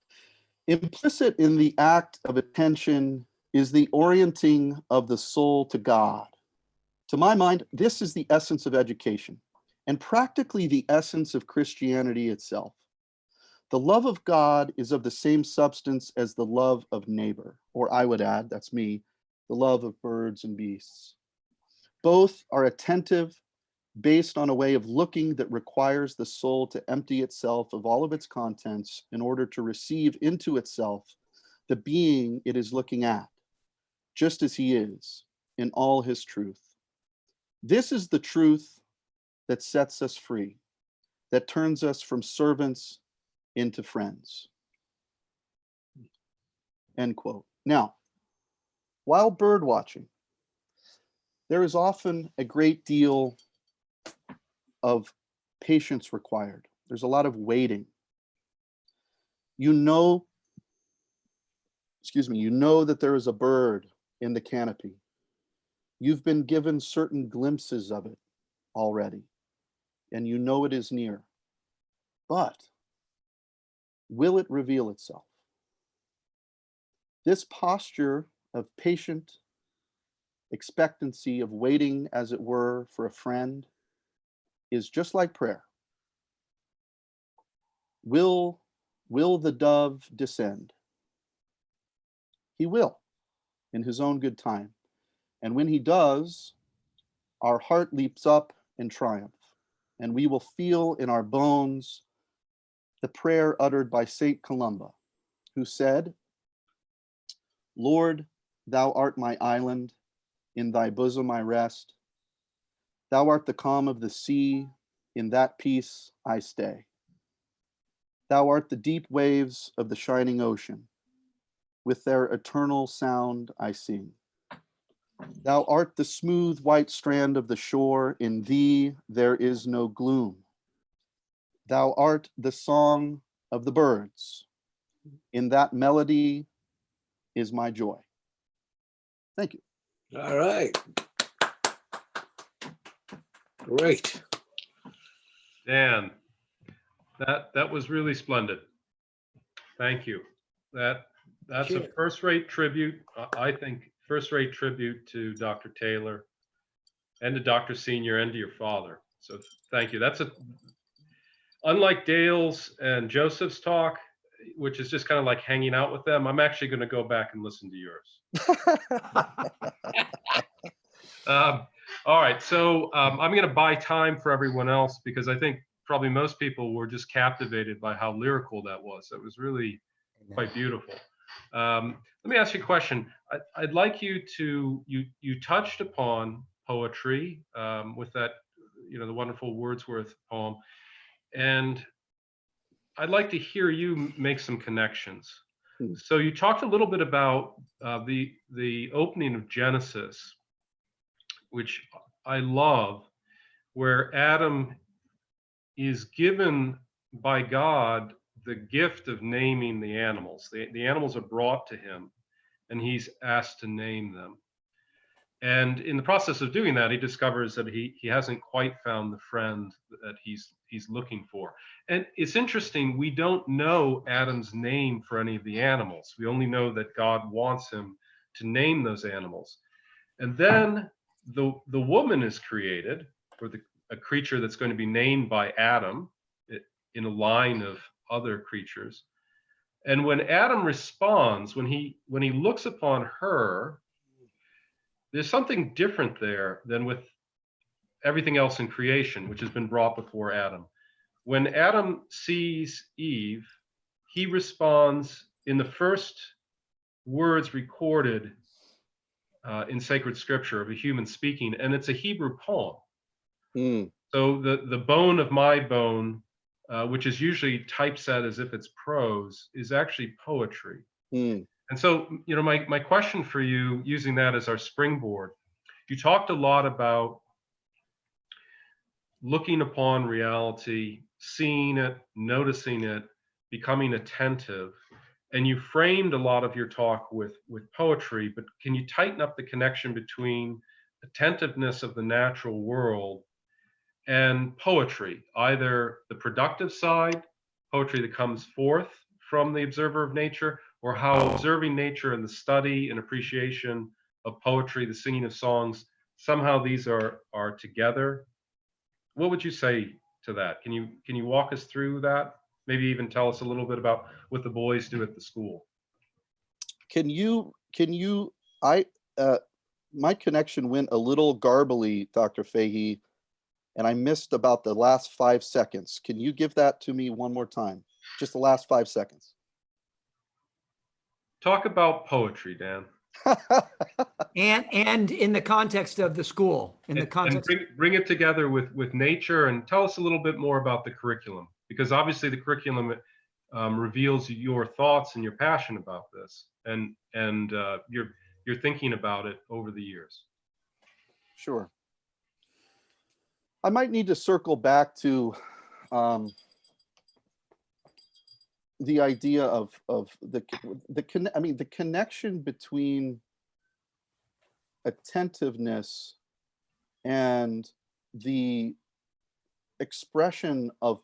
"Implicit in the act of attention is the orienting of the soul to God. To my mind, this is the essence of education and practically the essence of Christianity itself. The love of God is of the same substance as the love of neighbor, or I would add, that's me, the love of birds and beasts. Both are attentive, based on a way of looking that requires the soul to empty itself of all of its contents in order to receive into itself the being it is looking at, just as he is, in all his truth. This is the truth that sets us free, that turns us from servants into friends. End quote. Now, while bird watching, there is often a great deal of patience required. There's a lot of waiting. You know that there is a bird in the canopy. You've been given certain glimpses of it already, and you know it is near. But will it reveal itself? This posture of patient expectancy, of waiting, as it were, for a friend, is just like prayer. Will the dove descend? He will, in his own good time. And when he does, our heart leaps up in triumph, and we will feel in our bones the prayer uttered by Saint Columba, who said, Lord, thou art my island, in thy bosom I rest. Thou art the calm of the sea, in that peace I stay. Thou art the deep waves of the shining ocean, with their eternal sound I sing. Thou art the smooth white strand of the shore, in thee there is no gloom. Thou art the song of the birds, in that melody is my joy. Thank you. All right. Great. Dan, that was really splendid. Thank you. That's a first-rate tribute. I think first-rate tribute to Dr. Taylor and to Dr. Senior and to your father. So thank you. That's unlike Dale's and Joseph's talk, which is just kind of like hanging out with them. I'm actually going to go back and listen to yours. All right, so I'm going to buy time for everyone else because I think probably most people were just captivated by how lyrical that was. That was really quite beautiful. Let me ask you a question. I'd like you to, you touched upon poetry with that, the wonderful Wordsworth poem. And I'd like to hear you make some connections. So you talked a little bit about the opening of Genesis, which I love, where Adam is given by God the gift of naming the animals. The animals are brought to him, and he's asked to name them. And in the process of doing that, he discovers that he hasn't quite found the friend that he's looking for. And it's interesting, we don't know Adam's name for any of the animals. We only know that God wants him to name those animals. And then the woman is created, or a creature that's going to be named by Adam in a line of other creatures. And when Adam responds, when he looks upon her, there's something different there than with everything else in creation, which has been brought before Adam. When Adam sees Eve, he responds in the first words recorded in sacred scripture of a human speaking, and it's a Hebrew poem. So the bone of my bone, which is usually typeset as if it's prose, is actually poetry. And so, my question for you, using that as our springboard, you talked a lot about looking upon reality, seeing it, noticing it, becoming attentive. And you framed a lot of your talk with poetry, but can you tighten up the connection between attentiveness of the natural world and poetry, either the productive side, poetry that comes forth from the observer of nature, or how observing nature and the study and appreciation of poetry, the singing of songs, somehow these are together? What would you say to that? Can you walk us through that? maybe even tell us a little bit about what the boys do at the school. My connection went a little garbly, Dr. Fahey, and I missed about the last 5 seconds. Can you give that to me one more time? Just the last 5 seconds. Talk about poetry, Dan. And in the context of the school, in the context. And bring it together with nature, and tell us a little bit more about the curriculum, because obviously the curriculum reveals your thoughts and your passion about this, and you're thinking about it over the years. Sure. I might need to circle back to the idea of the connection between attentiveness and the expression of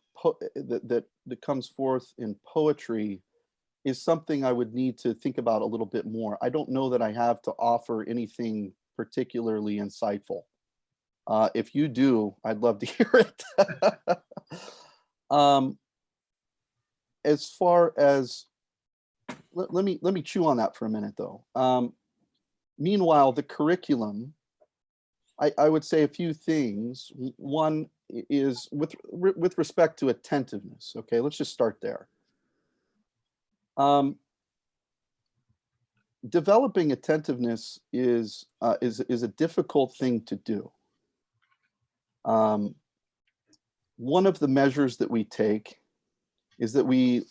that comes forth in poetry is something I would need to think about a little bit more. I don't know that I have to offer anything particularly insightful. If you do, I'd love to hear it. As far as, let me chew on that for a minute though. Meanwhile, the curriculum, I would say a few things. One is with respect to attentiveness. Okay, let's just start there. Developing attentiveness is a difficult thing to do. One of the measures that we take is that we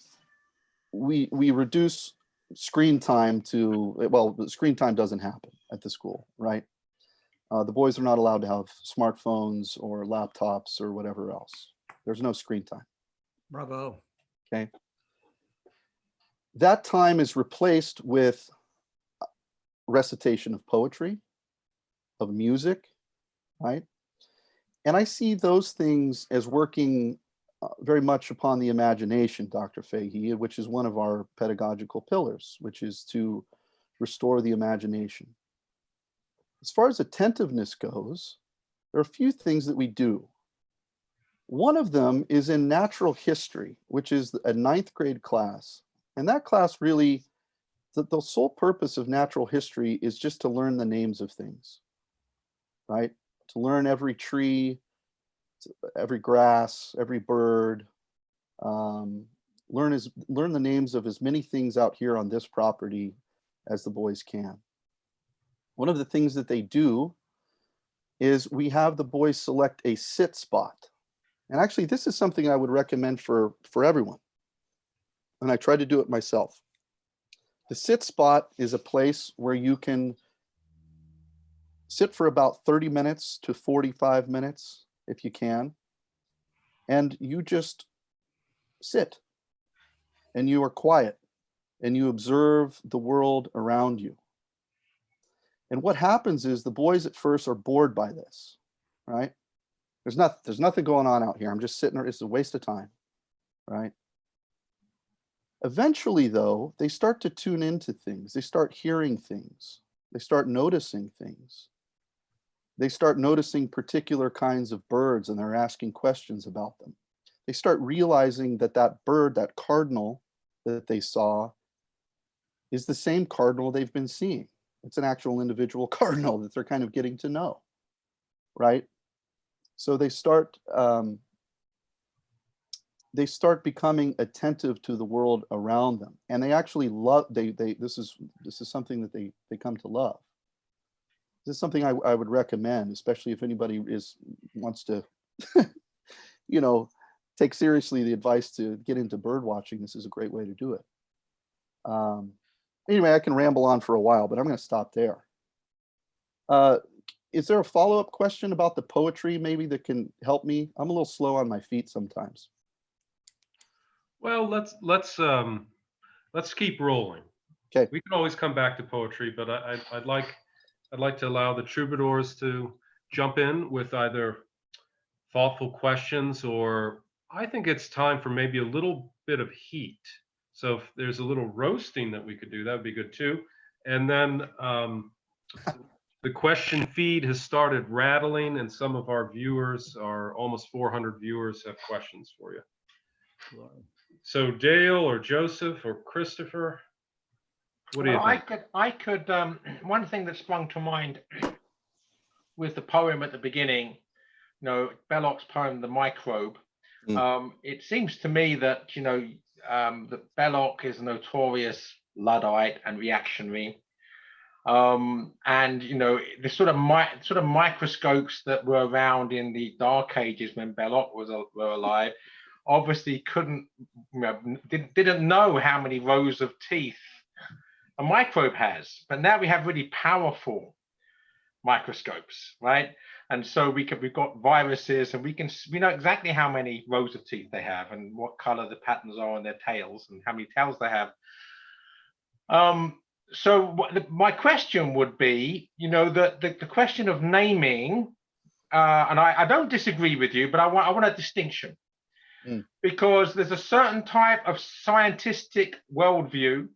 reduce screen time to, well, screen time doesn't happen at the school, right? The boys are not allowed to have smartphones or laptops or whatever else. There's no screen time. Bravo. Okay. That time is replaced with recitation of poetry, of music, right? And I see those things as working very much upon the imagination, Dr. Fahey, which is one of our pedagogical pillars, which is to restore the imagination. As far as attentiveness goes, there are a few things that we do. One of them is in natural history, which is a 9th grade class. And that class really, the sole purpose of natural history is just to learn the names of things, right? To learn every tree, every grass, every bird, learn the names of as many things out here on this property as the boys can. One of the things that they do is we have the boys select a sit spot. And actually, this is something I would recommend for everyone. And I try to do it myself. The sit spot is a place where you can sit for about 30 minutes to 45 minutes, if you can. And you just sit and you are quiet and you observe the world around you. And what happens is the boys at first are bored by this, right? There's nothing going on out here. I'm just sitting there. It's a waste of time, right? Eventually, though, they start to tune into things. They start hearing things. They start noticing things. They start noticing particular kinds of birds, and they're asking questions about them. They start realizing that that bird, that cardinal that they saw, is the same cardinal they've been seeing. It's an actual individual cardinal that they're kind of getting to know, right? So they start becoming attentive to the world around them, and they actually love. This is something that they come to love. This is something I would recommend, especially if anybody wants to, take seriously the advice to get into bird watching. This is a great way to do it. Anyway, I can ramble on for a while, but I'm going to stop there. Is there a follow-up question about the poetry maybe that can help me? I'm a little slow on my feet sometimes. Well, let's keep rolling. Okay. We can always come back to poetry, but I'd like to allow the troubadours to jump in with either thoughtful questions, or I think it's time for maybe a little bit of heat. So if there's a little roasting that we could do, that would be good too. And then the question feed has started rattling, and some of our viewers, our almost 400 viewers, have questions for you. So Dale or Joseph or Christopher, what do you Well, think? I could, one thing that sprung to mind with the poem at the beginning, Belloc's poem, The Microbe. It seems to me that, that Belloc is a notorious Luddite and reactionary. And the sort of microscopes that were around in the Dark Ages when Belloc were alive, obviously didn't know how many rows of teeth a microbe has. But now we have really powerful microscopes, right? And so we've got viruses, and we know exactly how many rows of teeth they have and what color the patterns are on their tails and how many tails they have. So my question would be, the question of naming, and I don't disagree with you, but I want a distinction, because there's a certain type of scientific worldview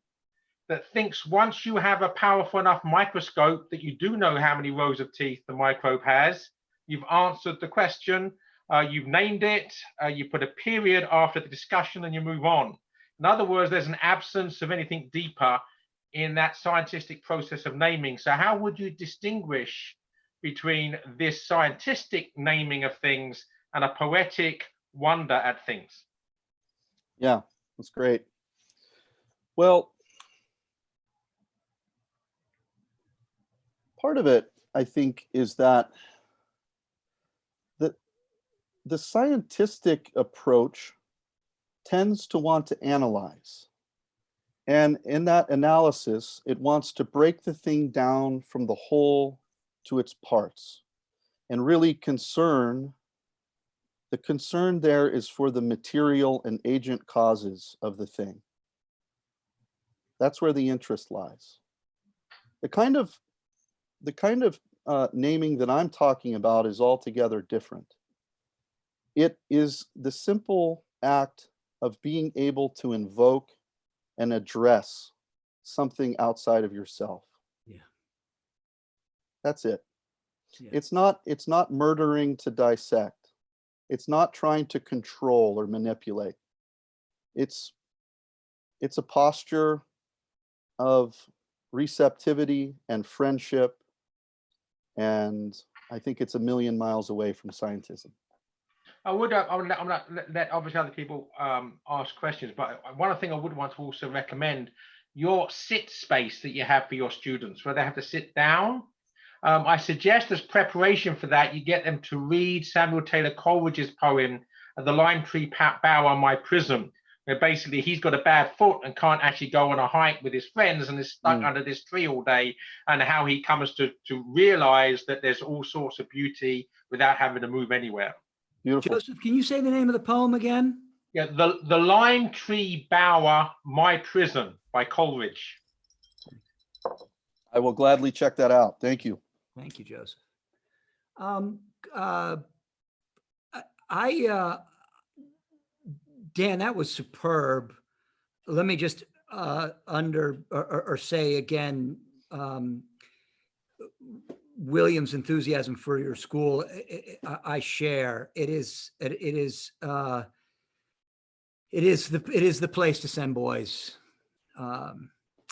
that thinks once you have a powerful enough microscope that you do know how many rows of teeth the microbe has, you've answered the question, you've named it, you put a period after the discussion, and you move on. In other words, there's an absence of anything deeper in that scientific process of naming. So how would you distinguish between this scientific naming of things and a poetic wonder at things? Yeah, that's great. Well, part of it, I think, is that the scientific approach tends to want to analyze. And in that analysis, it wants to break the thing down from the whole to its parts and really the concern there is for the material and agent causes of the thing. That's where the interest lies. The kind of naming that I'm talking about is altogether different. It is the simple act of being able to invoke and address something outside of yourself. Yeah. That's it. Yeah. It's not murdering to dissect. It's not trying to control or manipulate. It's a posture of receptivity and friendship, and I think it's a million miles away from scientism. I would let obviously other people ask questions, but one thing I would want to also recommend, your sit space that you have for your students, where they have to sit down. I suggest as preparation for that, you get them to read Samuel Taylor Coleridge's poem, The Lime Tree Bower, My Prison, where basically he's got a bad foot and can't actually go on a hike with his friends and is stuck under this tree all day, and how he comes to realize that there's all sorts of beauty without having to move anywhere. Beautiful. Joseph, can you say the name of the poem again? Yeah, the Lime Tree Bower, My Prison by Coleridge. I will gladly check that out. Thank you. Thank you, Joseph. Dan, that was superb. Let me just say again, William's enthusiasm for your school, I share. It is the place to send boys.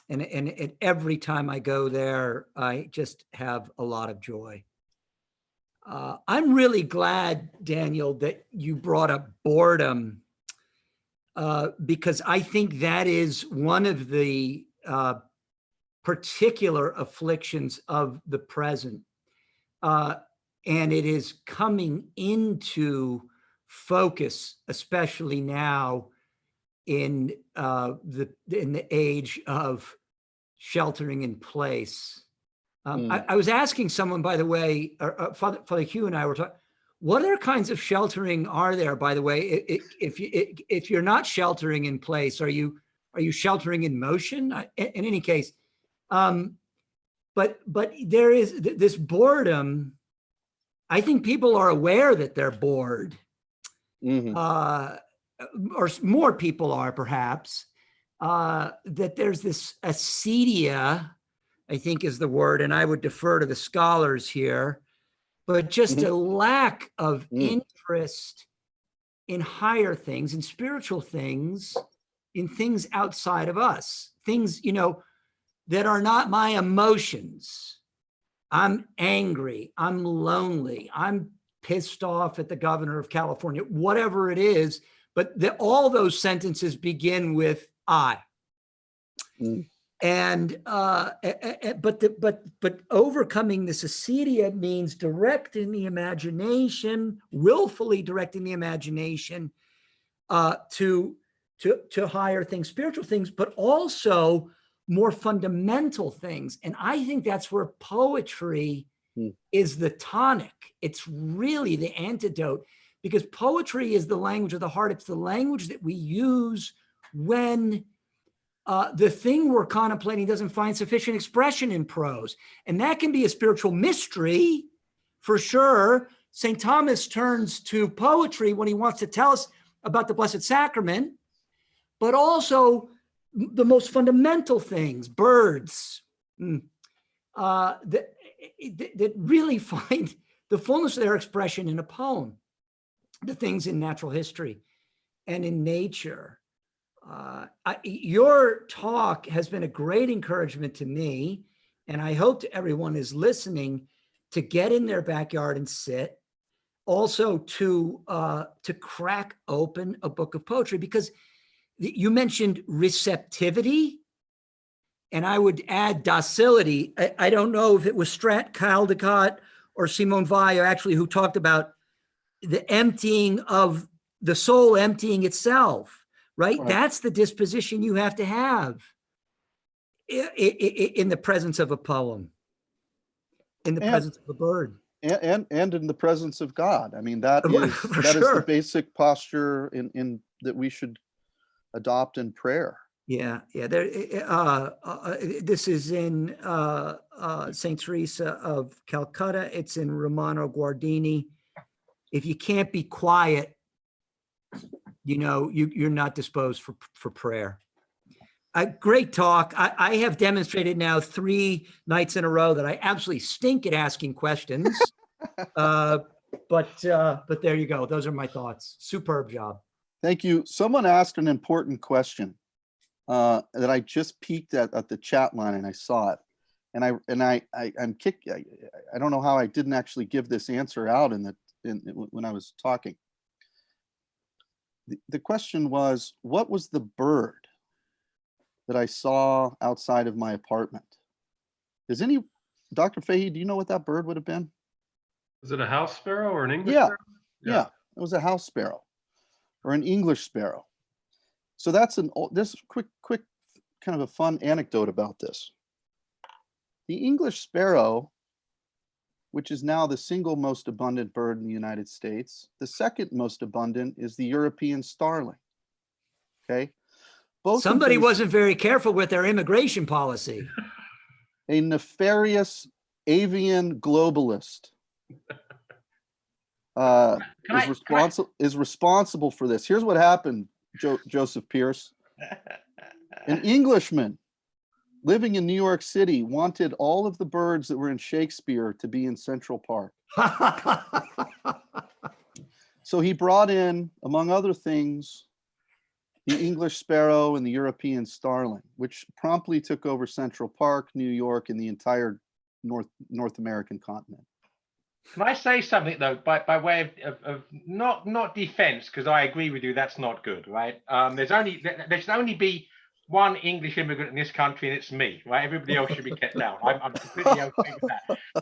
And every time I go there, I just have a lot of joy. I'm really glad, Daniel, that you brought up boredom, because I think that is one of the particular afflictions of the present. And it is coming into focus, especially now in the age of sheltering in place. I was asking someone, by the way, Father Hugh and I were talking, what other kinds of sheltering are there, by the way? If you're not sheltering in place, are you sheltering in motion? In any case, but there is this boredom. I think people are aware that they're bored. Or more people are perhaps, that there's this acedia, I think is the word, and I would defer to the scholars here, but just a lack of interest in higher things, in spiritual things, in things outside of us, things, that are not my emotions. I'm angry, I'm lonely, I'm pissed off at the governor of California, whatever it is, but all those sentences begin with I. And but overcoming this acedia means directing the imagination, willfully directing the imagination to higher things, spiritual things, but also more fundamental things. And I think that's where poetry is the tonic. It's really the antidote, because poetry is the language of the heart. It's the language that we use when the thing we're contemplating doesn't find sufficient expression in prose. And that can be a spiritual mystery, for sure. St. Thomas turns to poetry when he wants to tell us about the Blessed Sacrament, but also the most fundamental things, birds, that really find the fullness of their expression in a poem, the things in natural history and in nature. Your talk has been a great encouragement to me, and I hope to everyone who's listening to get in their backyard and sit. Also to crack open a book of poetry, because you mentioned receptivity, and I would add docility. I don't know if it was Strat Caldecott or Simone Weil actually who talked about the emptying of the soul, emptying itself. Right? That's the disposition you have to have in the presence of a poem, in the presence of a bird. And in the presence of God. I mean, that is the basic posture in that we should adopt in prayer. Yeah. This is in Saint Teresa of Calcutta. It's in Romano Guardini. If you can't be quiet, you're not disposed for prayer. Great talk. I have demonstrated now 3 nights in a row that I absolutely stink at asking questions. But there you go. Those are my thoughts. Superb job. Thank you. Someone asked an important question that I just peeked at the chat line, and I saw it. And I'm kicked. I don't know how I didn't actually give this answer out when I was talking. The question was, what was the bird that I saw outside of my apartment? Dr. Fahey, do you know what that bird would have been? Was it a house sparrow or an English sparrow? Yeah, it was a house sparrow or an English sparrow. So that's this quick kind of a fun anecdote about this. The English sparrow, which is now the single most abundant bird in the United States. The second most abundant is the European starling. Okay. Somebody wasn't very careful with their immigration policy. A nefarious avian globalist is responsible for this. Here's what happened, Joseph Pierce. An Englishman living in New York City wanted all of the birds that were in Shakespeare to be in Central Park. So he brought in, among other things, the English sparrow and the European starling, which promptly took over Central Park, New York, and the entire North American continent. Can I say something though, by way of not defense, because I agree with you, that's not good, right? There should only be one English immigrant in this country, and it's me, right? Everybody else should be kept down. I'm completely okay with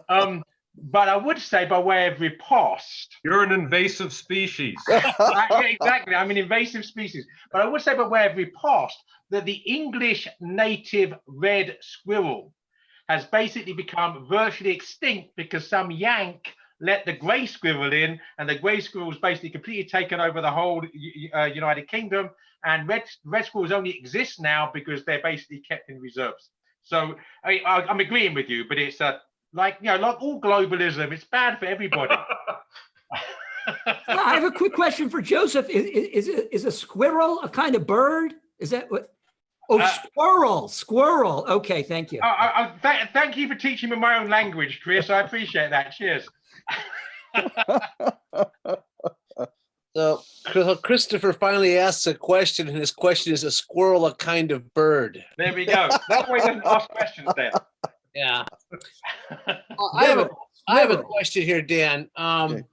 that. But I would say, by way of riposte, you're an invasive species. Yeah, exactly. I'm an invasive species. But I would say, by way of riposte, that the English native red squirrel has basically become virtually extinct because some Yank let the grey squirrel in, and the grey squirrel was basically completely taken over the whole United Kingdom. And red squirrels only exist now because they're basically kept in reserves. So I'm agreeing with you, but it's like all globalism, it's bad for everybody. I have a quick question for Joseph. Is a squirrel a kind of bird? Is that what? Oh, squirrel. Okay, thank you. Thank you for teaching me my own language, Chris. I appreciate that. Cheers. So Christopher finally asks a question, and his question is: a squirrel a kind of bird? There we go. That's why he doesn't ask questions then. Yeah. I have a question here, Dan. Okay.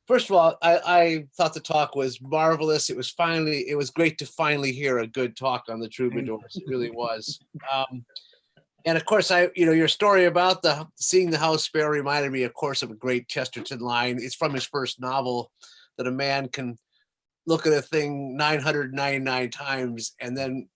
First of all, I thought the talk was marvelous. It was great to finally hear a good talk on the Troubadours. It really was. And of course, your story about seeing the house sparrow reminded me, of course, of a great Chesterton line. It's from his first novel, that a man can look at a thing 999 times and then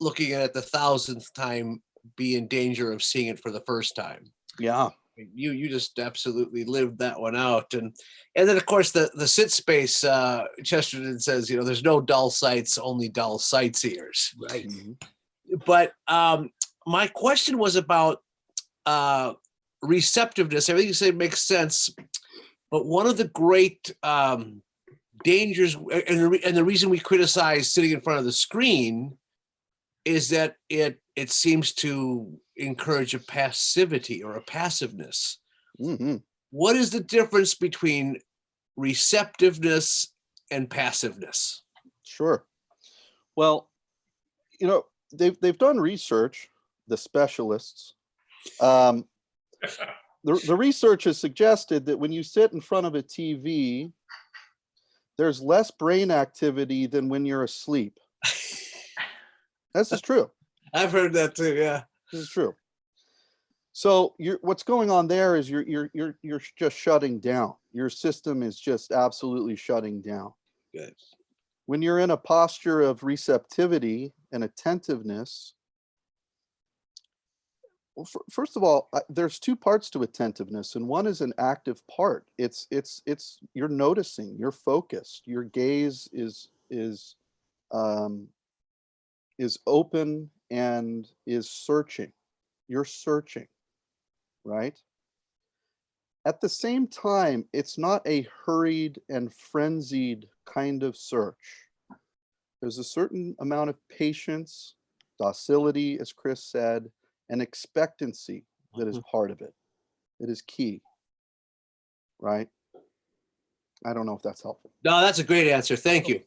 looking at it the 1,000th time be in danger of seeing it for the first time. Yeah. You just absolutely lived that one out. And then of course the sit space, Chesterton says, there's no dull sights, only dull sightseers. Right. But my question was about receptiveness. Everything you say makes sense, but one of the great dangers and the reason we criticize sitting in front of the screen is that it seems to encourage a passivity or a passiveness. Mm-hmm. What is the difference between receptiveness and passiveness? Sure. Well, they've done research, the specialists. The research has suggested that when you sit in front of a TV, there's less brain activity than when you're asleep. This is true. I've heard that too. Yeah, this is true. So what's going on there is you're just shutting down. Your system is just absolutely shutting down. Good. When you're in a posture of receptivity and attentiveness, well, first of all, there's two parts to attentiveness, and one is an active part. It's you're noticing, you're focused, your gaze is open and is searching. You're searching, right? At the same time, it's not a hurried and frenzied kind of search. There's a certain amount of patience, docility, as Chris said, and expectancy that is part of it. It is key, right? I don't know if that's helpful. No, that's a great answer. Thank you.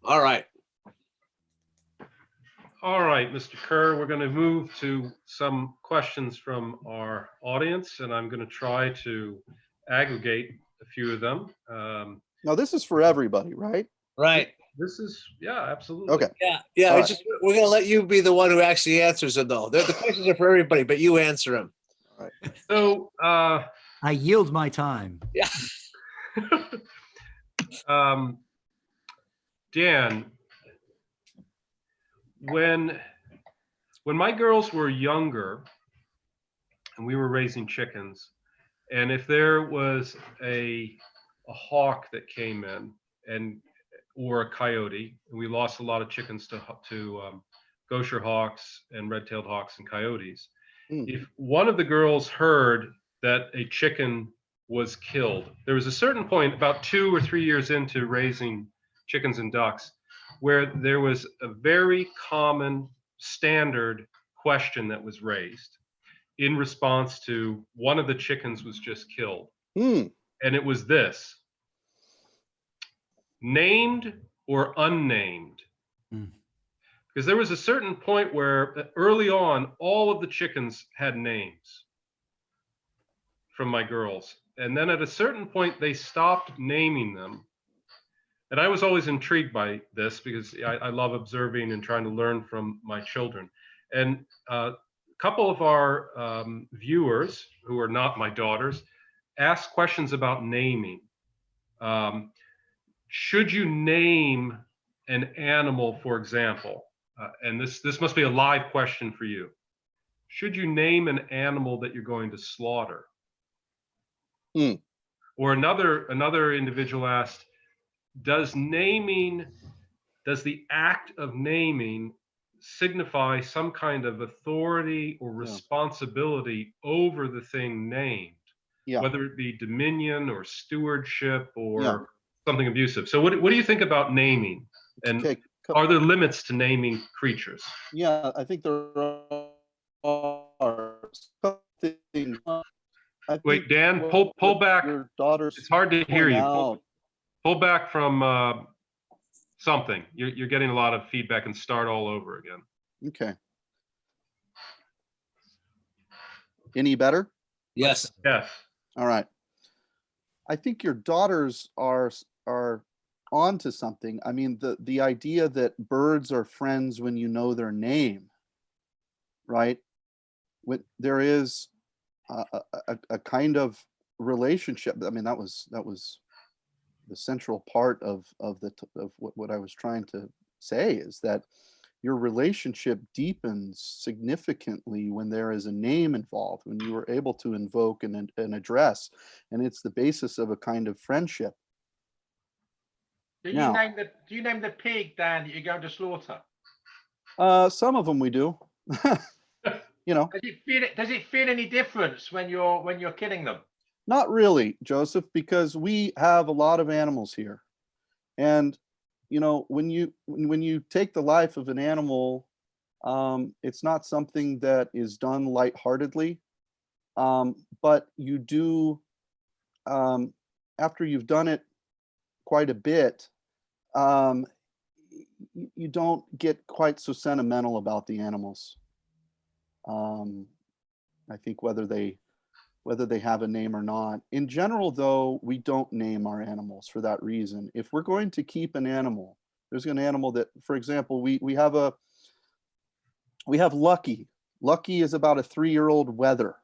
All right. All right, Mr. Kerr, we're going to move to some questions from our audience, and I'm going to try to aggregate a few of them. Now, this is for everybody, right? Right. This is, yeah, absolutely. Okay. Yeah. All right. We're going to let you be the one who actually answers them, though. The questions are for everybody, but you answer them. All right. So, I yield my time. Yeah. Dan, when my girls were younger and we were raising chickens, and if there was a hawk that came in or a coyote, and we lost a lot of chickens to gosher hawks and red-tailed hawks and coyotes. If one of the girls heard that a chicken was killed, there was a certain point about 2 or 3 years into raising chickens and ducks where there was a very common standard question that was raised in response to one of the chickens was just killed. And it was this: named or unnamed? Because there was a certain point where early on, all of the chickens had names from my girls. And then at a certain point, they stopped naming them. And I was always intrigued by this because I love observing and trying to learn from my children. And a couple of our viewers, who are not my daughters, asked questions about naming. Should you name an animal, for example? And this must be a live question for you. Should you name an animal that you're going to slaughter? Or another individual asked, does the act of naming signify some kind of authority or responsibility over the thing named, whether it be dominion or stewardship or something abusive? So what do you think about naming? And are there limits to naming creatures? Yeah, I think there are things. Wait, Dan, pull back. Your daughters. It's hard to hear you. Pull back from something. You're getting a lot of feedback and start all over again. Okay. Any better? Yes. Yes. All right. I think your daughters are onto something. I mean, the idea that birds are friends when you know their name, right? When there is a kind of relationship. I mean, that was the central part of what I was trying to say, is that your relationship deepens significantly when there is a name involved, when you are able to invoke and address, and it's the basis of a kind of friendship. Do Now- you name the pig, Dan, that you're going to slaughter? Some of them we do. You know, Does it feel any difference when you're killing them? not really, Joseph, because we have a lot of animals here. And, you know, when you take the life of an animal, it's not something that is done lightheartedly. But you do, after you've done it quite a bit, you don't get quite so sentimental about the animals. I think whether they have a name or not. In general, though, we don't name our animals for that reason. If we're going to keep an animal, there's an animal that, for example, we have Lucky. Lucky is about a 3-year-old wether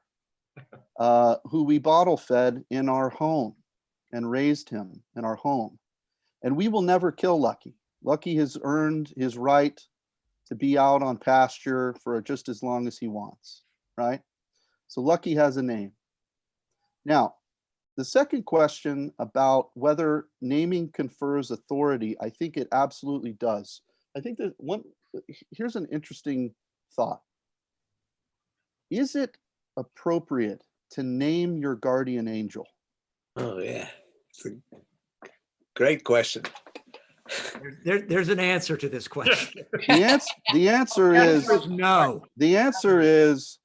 who we bottle fed in our home and raised him in our home. And we will never kill Lucky. Lucky has earned his right to be out on pasture for just as long as he wants, right? So Lucky has a name. Now, the second question about whether naming confers authority, I think it absolutely does. I think that here's an interesting thought. Is it appropriate to name your guardian angel? Oh yeah, it's a great question. There's an answer to this question. The answer is No. The answer is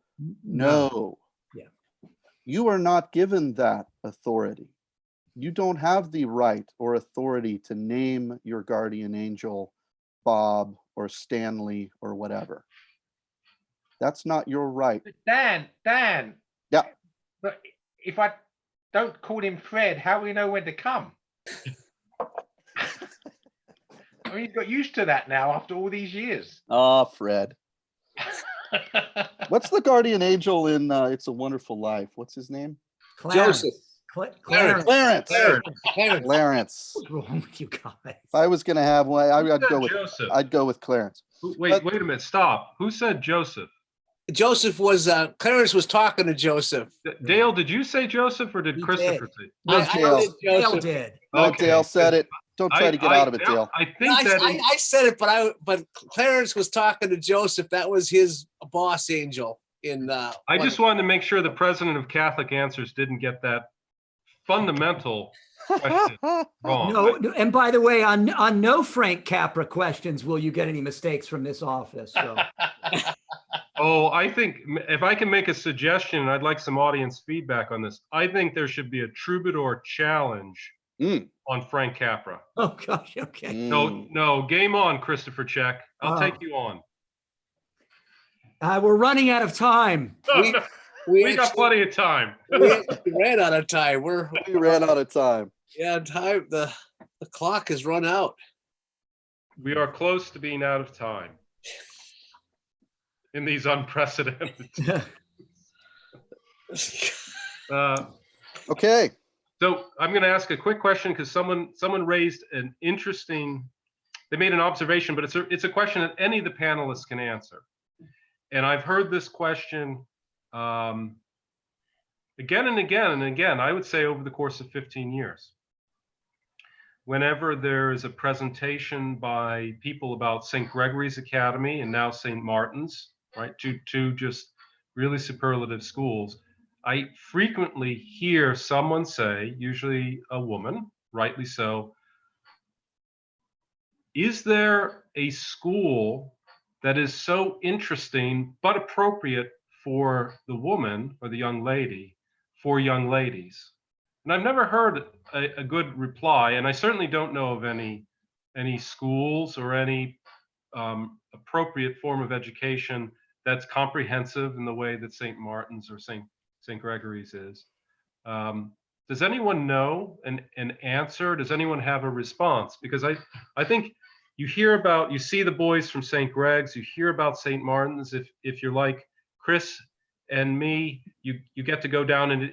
no. Yeah. You are not given that authority. You don't have the right or authority to name your guardian angel Bob or Stanley or whatever. That's not your right. Dan. Yeah. But if I don't call him Fred, how do we know when to come? I mean, he's got used to that now after all these years. Ah, Fred. What's the guardian angel in It's a Wonderful Life? What's his name? Clarence. Joseph. Clarence. Clarence. What's wrong with you guys? If I was going to have one, I'd go with Joseph? I'd go with Clarence. Wait a minute. Stop. Who said Joseph? Joseph was Clarence was talking to Joseph. Dale, did you say Joseph or did He Christopher did. say? No, Dale. Dale Joseph. did. No, Okay. Dale said it. Don't try to get out of it, Dale. I No, think that I said it, but Clarence was talking to Joseph. That was his boss angel. I just wanted to make sure the president of Catholic Answers didn't get that fundamental question wrong. No, and by the way, on no Frank Capra questions will you get any mistakes from this office. So Oh, I think if I can make a suggestion, I'd like some audience feedback on this. I think there should be a Troubadour challenge on Frank Capra. oh gosh, okay. No, game on, Christopher Check. I'll take you on. We're running out of time. We got plenty of time. We ran out of time. We ran out of time. Yeah, time. The clock has run out. We are close to being out of time in these unprecedented Okay. So I'm going to ask a quick question because someone raised an interesting. They made an observation, but it's a question that any of the panelists can answer. And I've heard this question again and again and again. I would say over the course of 15 years. Whenever there is a presentation by people about St. Gregory's Academy and now St. Martin's, right, two just really superlative schools, I frequently hear someone say, usually a woman, rightly so, is there a school that is so interesting but appropriate for the woman or the young lady, for young ladies? And I've never heard a good reply, and I certainly don't know of any any schools or any appropriate form of education that's comprehensive in the way that St. Martin's or St. Gregory's is. Does anyone know an answer? Does anyone have a response? Because I think you see the boys from St. Greg's, you hear about St. Martin's. If you're like Chris and me, you get to go down, and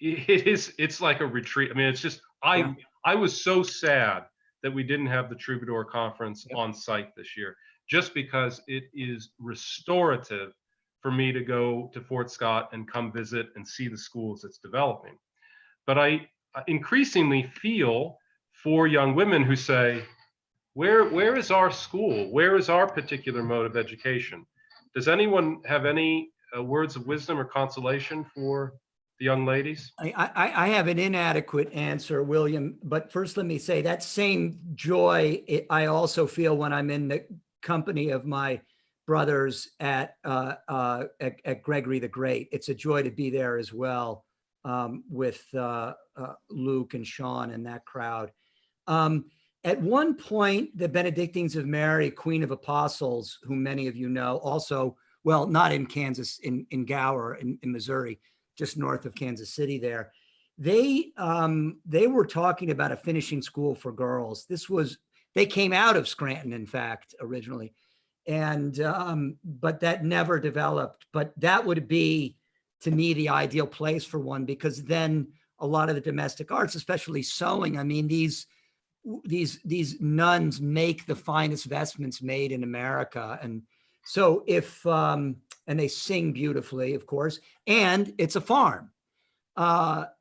it's like a retreat. I mean, it's just, I was so sad that we didn't have the Troubadour conference on site this year, just because it is restorative for me to go to Fort Scott and come visit and see the schools it's developing. But I increasingly feel for young women who say, where is our school? Where is our particular mode of education? Does anyone have any words of wisdom or consolation for the young ladies? I have an inadequate answer, William, but first let me say that same joy I also feel when I'm in the company of my brothers at Gregory the Great. It's a joy to be there as well, with Luke and Sean and that crowd. At one point, the Benedictines of Mary, Queen of Apostles, whom many of you know, also, well, not in Kansas, in Gower, in Missouri, just north of Kansas City there. They were talking about a finishing school for girls. They came out of Scranton, in fact, originally. And, but that never developed. But that would be, to me, the ideal place for one, because then a lot of the domestic arts, especially sewing, I mean, these nuns make the finest vestments made in America. And so and they sing beautifully, of course, and it's a farm.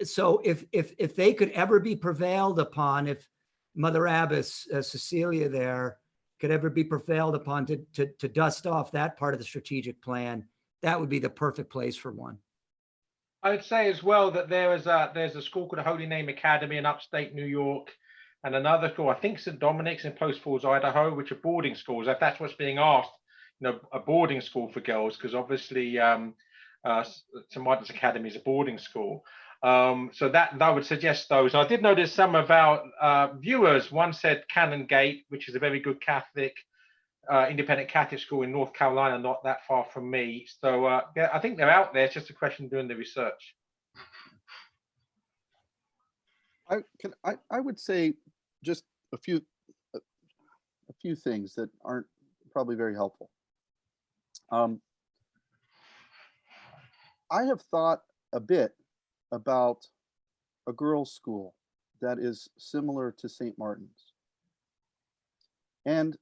So if they could ever be prevailed upon, if Mother Abbess Cecilia there could ever be prevailed upon to dust off that part of the strategic plan, that would be the perfect place for one. I would say as well that there's a school called the Holy Name Academy in upstate New York, and another school, I think St. Dominic's in Post Falls, Idaho, which are boarding schools. If that's what's being asked, a boarding school for girls, because obviously St. Martin's Academy is a boarding school. So that I would suggest those. I did notice some of our viewers. One said Canongate, which is a very good Catholic, independent Catholic school in North Carolina, not that far from me. So yeah, I think they're out there. It's just a question of doing the research. I would say just a few things that aren't probably very helpful. I have thought a bit about a girls' school that is similar to St. Martin's. And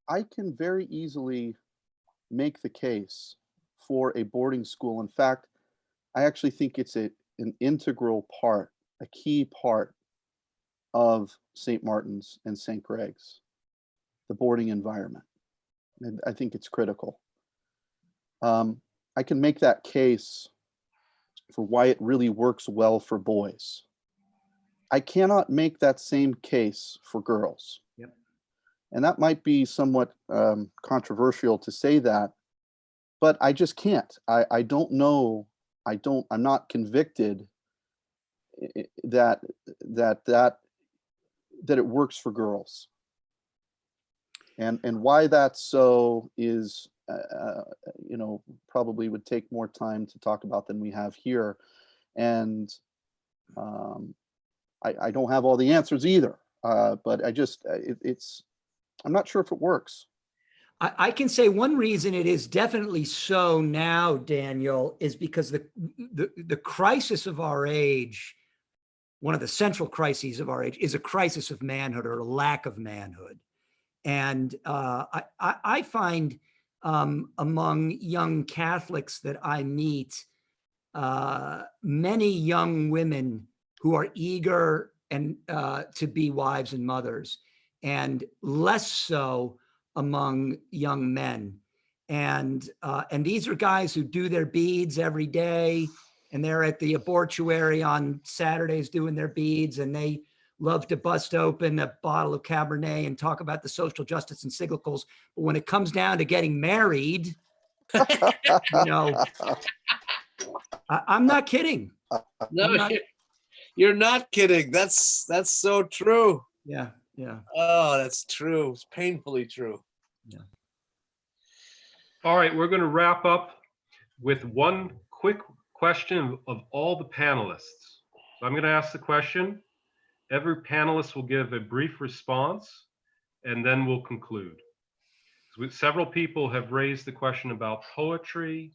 I can very easily make the case for a boarding school. In fact, I actually think it's an integral part, a key part of St. Martin's and St. Greg's, the boarding environment. And I think it's critical. I can make that case for why it really works well for boys. I cannot make that same case for girls. Yep. And that might be somewhat controversial to say that, but I just can't. I don't know. I'm not convicted that it works for girls. And why that's so is, probably would take more time to talk about than we have here. And I don't have all the answers either, but I'm not sure if it works. I can say one reason it is definitely so now, Daniel, is because the crisis of our age, one of the central crises of our age, is a crisis of manhood or a lack of manhood. And I find among young Catholics that I meet, many young women who are eager and to be wives and mothers, and less so among young men. And these are guys who do their beads every day, and they're at the abortuary on Saturdays doing their beads, and they love to bust open a bottle of Cabernet and talk about the social justice encyclicals. But when it comes down to getting married, I'm not kidding. No, you're not kidding. That's so true. Yeah. Yeah. Oh, that's true. It's painfully true. All right, we're going to wrap up with one quick question of all the panelists. So I'm going to ask the question. Every panelist will give a brief response, and then we'll conclude. Several people have raised the question about poetry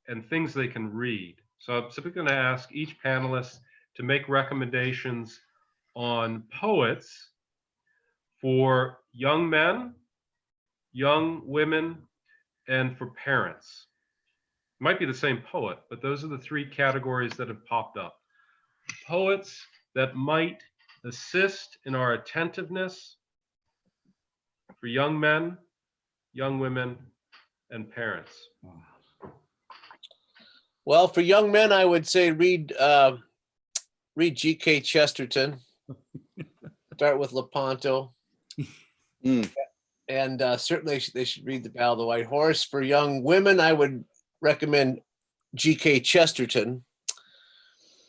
and things they can read. So I'm simply going to ask each panelist to make recommendations on poets for young men, young women, and for parents. It might be the same poet, but those are the three categories that have popped up. Poets that might assist in our attentiveness for young men, young women, and parents. Well, for young men, I would say read G.K. Chesterton. Start with Lepanto. And certainly they should read The Battle of the White Horse. For young women, I would recommend G.K. Chesterton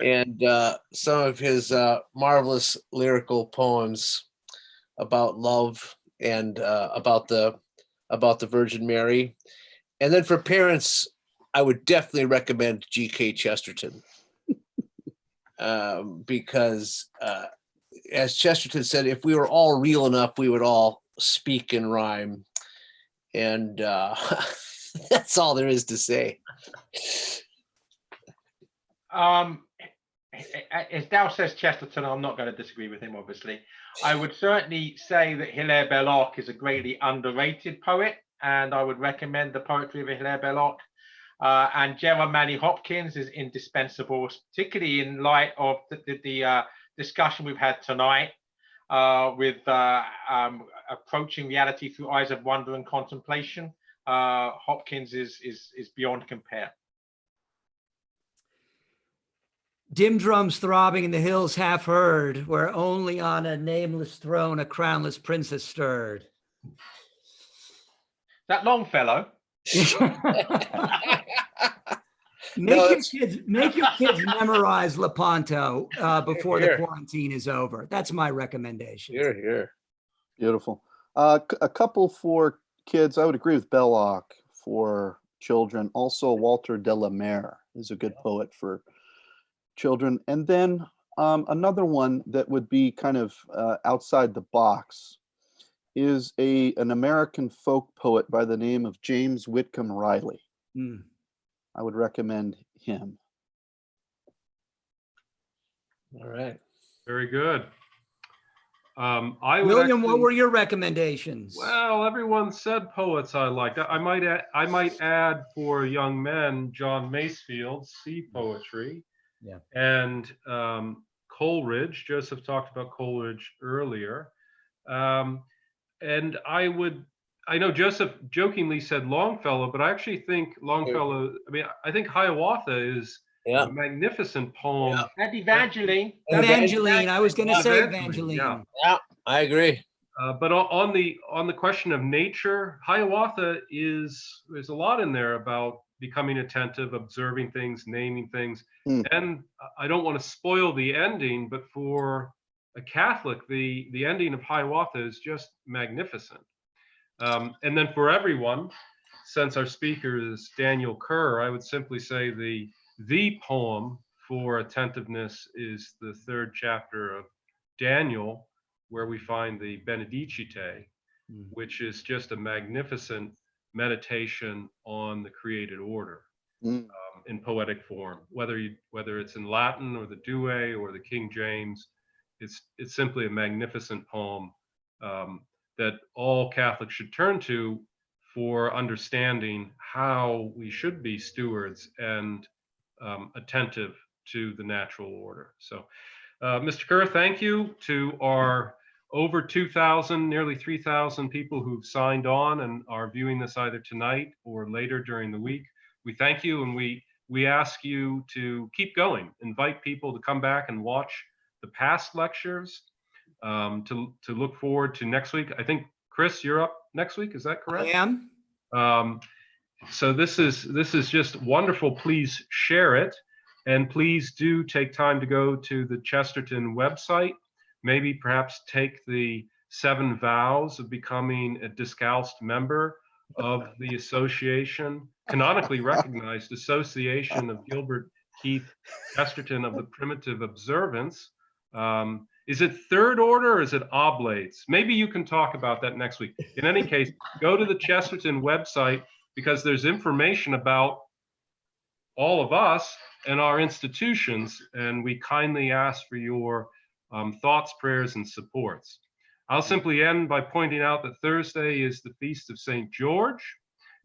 and some of his marvelous lyrical poems about love and about the Virgin Mary. And then for parents, I would definitely recommend G.K. Chesterton because, as Chesterton said, if we were all real enough, we would all speak in rhyme. And that's all there is to say. As Dal says Chesterton, I'm not going to disagree with him, obviously. I would certainly say that Hilaire Belloc is a greatly underrated poet, and I would recommend the poetry of Hilaire Belloc. And Gerard Manley Hopkins is indispensable, particularly in light of the discussion we've had tonight with approaching reality through eyes of wonder and contemplation. Hopkins is beyond compare. Dim drums throbbing in the hills half heard, where only on a nameless throne a crownless princess stirred. That Longfellow. Make your kids memorize Lepanto before the quarantine is over. That's my recommendation. Here. Beautiful. A couple for kids. I would agree with Belloc for children. Also, Walter de la Mare is a good poet for children. And then another one that would be kind of outside the box is an American folk poet by the name of James Whitcomb Riley. I would recommend him. All right. Very good. William, what were your recommendations? Well, everyone said poets I liked. I might add for young men, John Masefield's sea poetry. Yeah. And Coleridge. Joseph talked about Coleridge earlier. And I know Joseph jokingly said Longfellow, but I actually think Longfellow, I think Hiawatha is a magnificent poem. And Evangeline. Evangeline. I was going to say Evangeline. Yeah, I agree. But on the question of nature, Hiawatha there's a lot in there about becoming attentive, observing things, naming things. And I don't want to spoil the ending, but for a Catholic, the ending of Hiawatha is just magnificent. And then for everyone, since our speaker is Daniel Kerr, I would simply say the poem for attentiveness is the 3rd chapter of Daniel, where we find the Benedicite, which is just a magnificent meditation on the created order in poetic form. Whether it's in Latin or the Douay or the King James, it's simply a magnificent poem that all Catholics should turn to for understanding how we should be stewards and attentive to the natural order. So, Mr. Kerr, thank you to our over 2,000, nearly 3,000 people who've signed on and are viewing this either tonight or later during the week. We thank you, and we ask you to keep going. Invite people to come back and watch the past lectures, to look forward to next week. I think, Chris, you're up next week. Is that correct? I am. So this is just wonderful. Please share it, and please do take time to go to the Chesterton website. Maybe perhaps take the 7 vows of becoming a discalced member of the association, canonically recognized Association of Gilbert Keith Chesterton of the Primitive Observance. Is it third order or is it oblates? Maybe you can talk about that next week. In any case, go to the Chesterton website because there's information about all of us and our institutions, and we kindly ask for your thoughts, prayers, and supports. I'll simply end by pointing out that Thursday is the feast of St. George,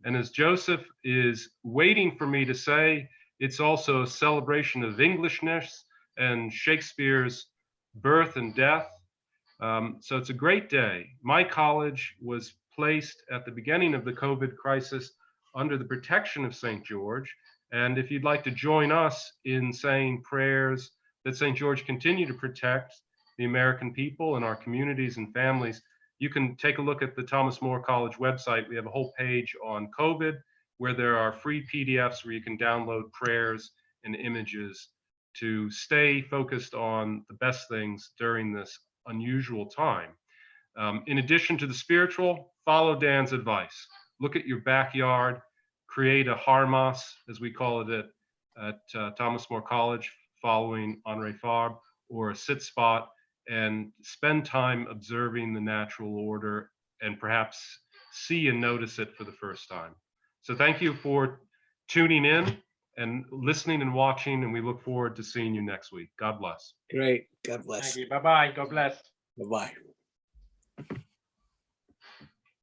and as Joseph is waiting for me to say, it's also a celebration of Englishness and Shakespeare's birth and death. So it's a great day. My college was placed at the beginning of the COVID crisis under the protection of St. George. And if you'd like to join us in saying prayers that St. George continue to protect the American people and our communities and families, you can take a look at the Thomas More College website. We have a whole page on COVID where there are free PDFs where you can download prayers and images to stay focused on the best things during this unusual time. In addition to the spiritual, follow Dan's advice. Look at your backyard, create a harmas, as we call it at Thomas More College, following Henri Fabre, or a sit spot, and spend time observing the natural order and perhaps see and notice it for the first time. So thank you for tuning in and listening and watching, and we look forward to seeing you next week. God bless. Great. God bless. Thank you. Bye-bye. God bless. Bye-bye.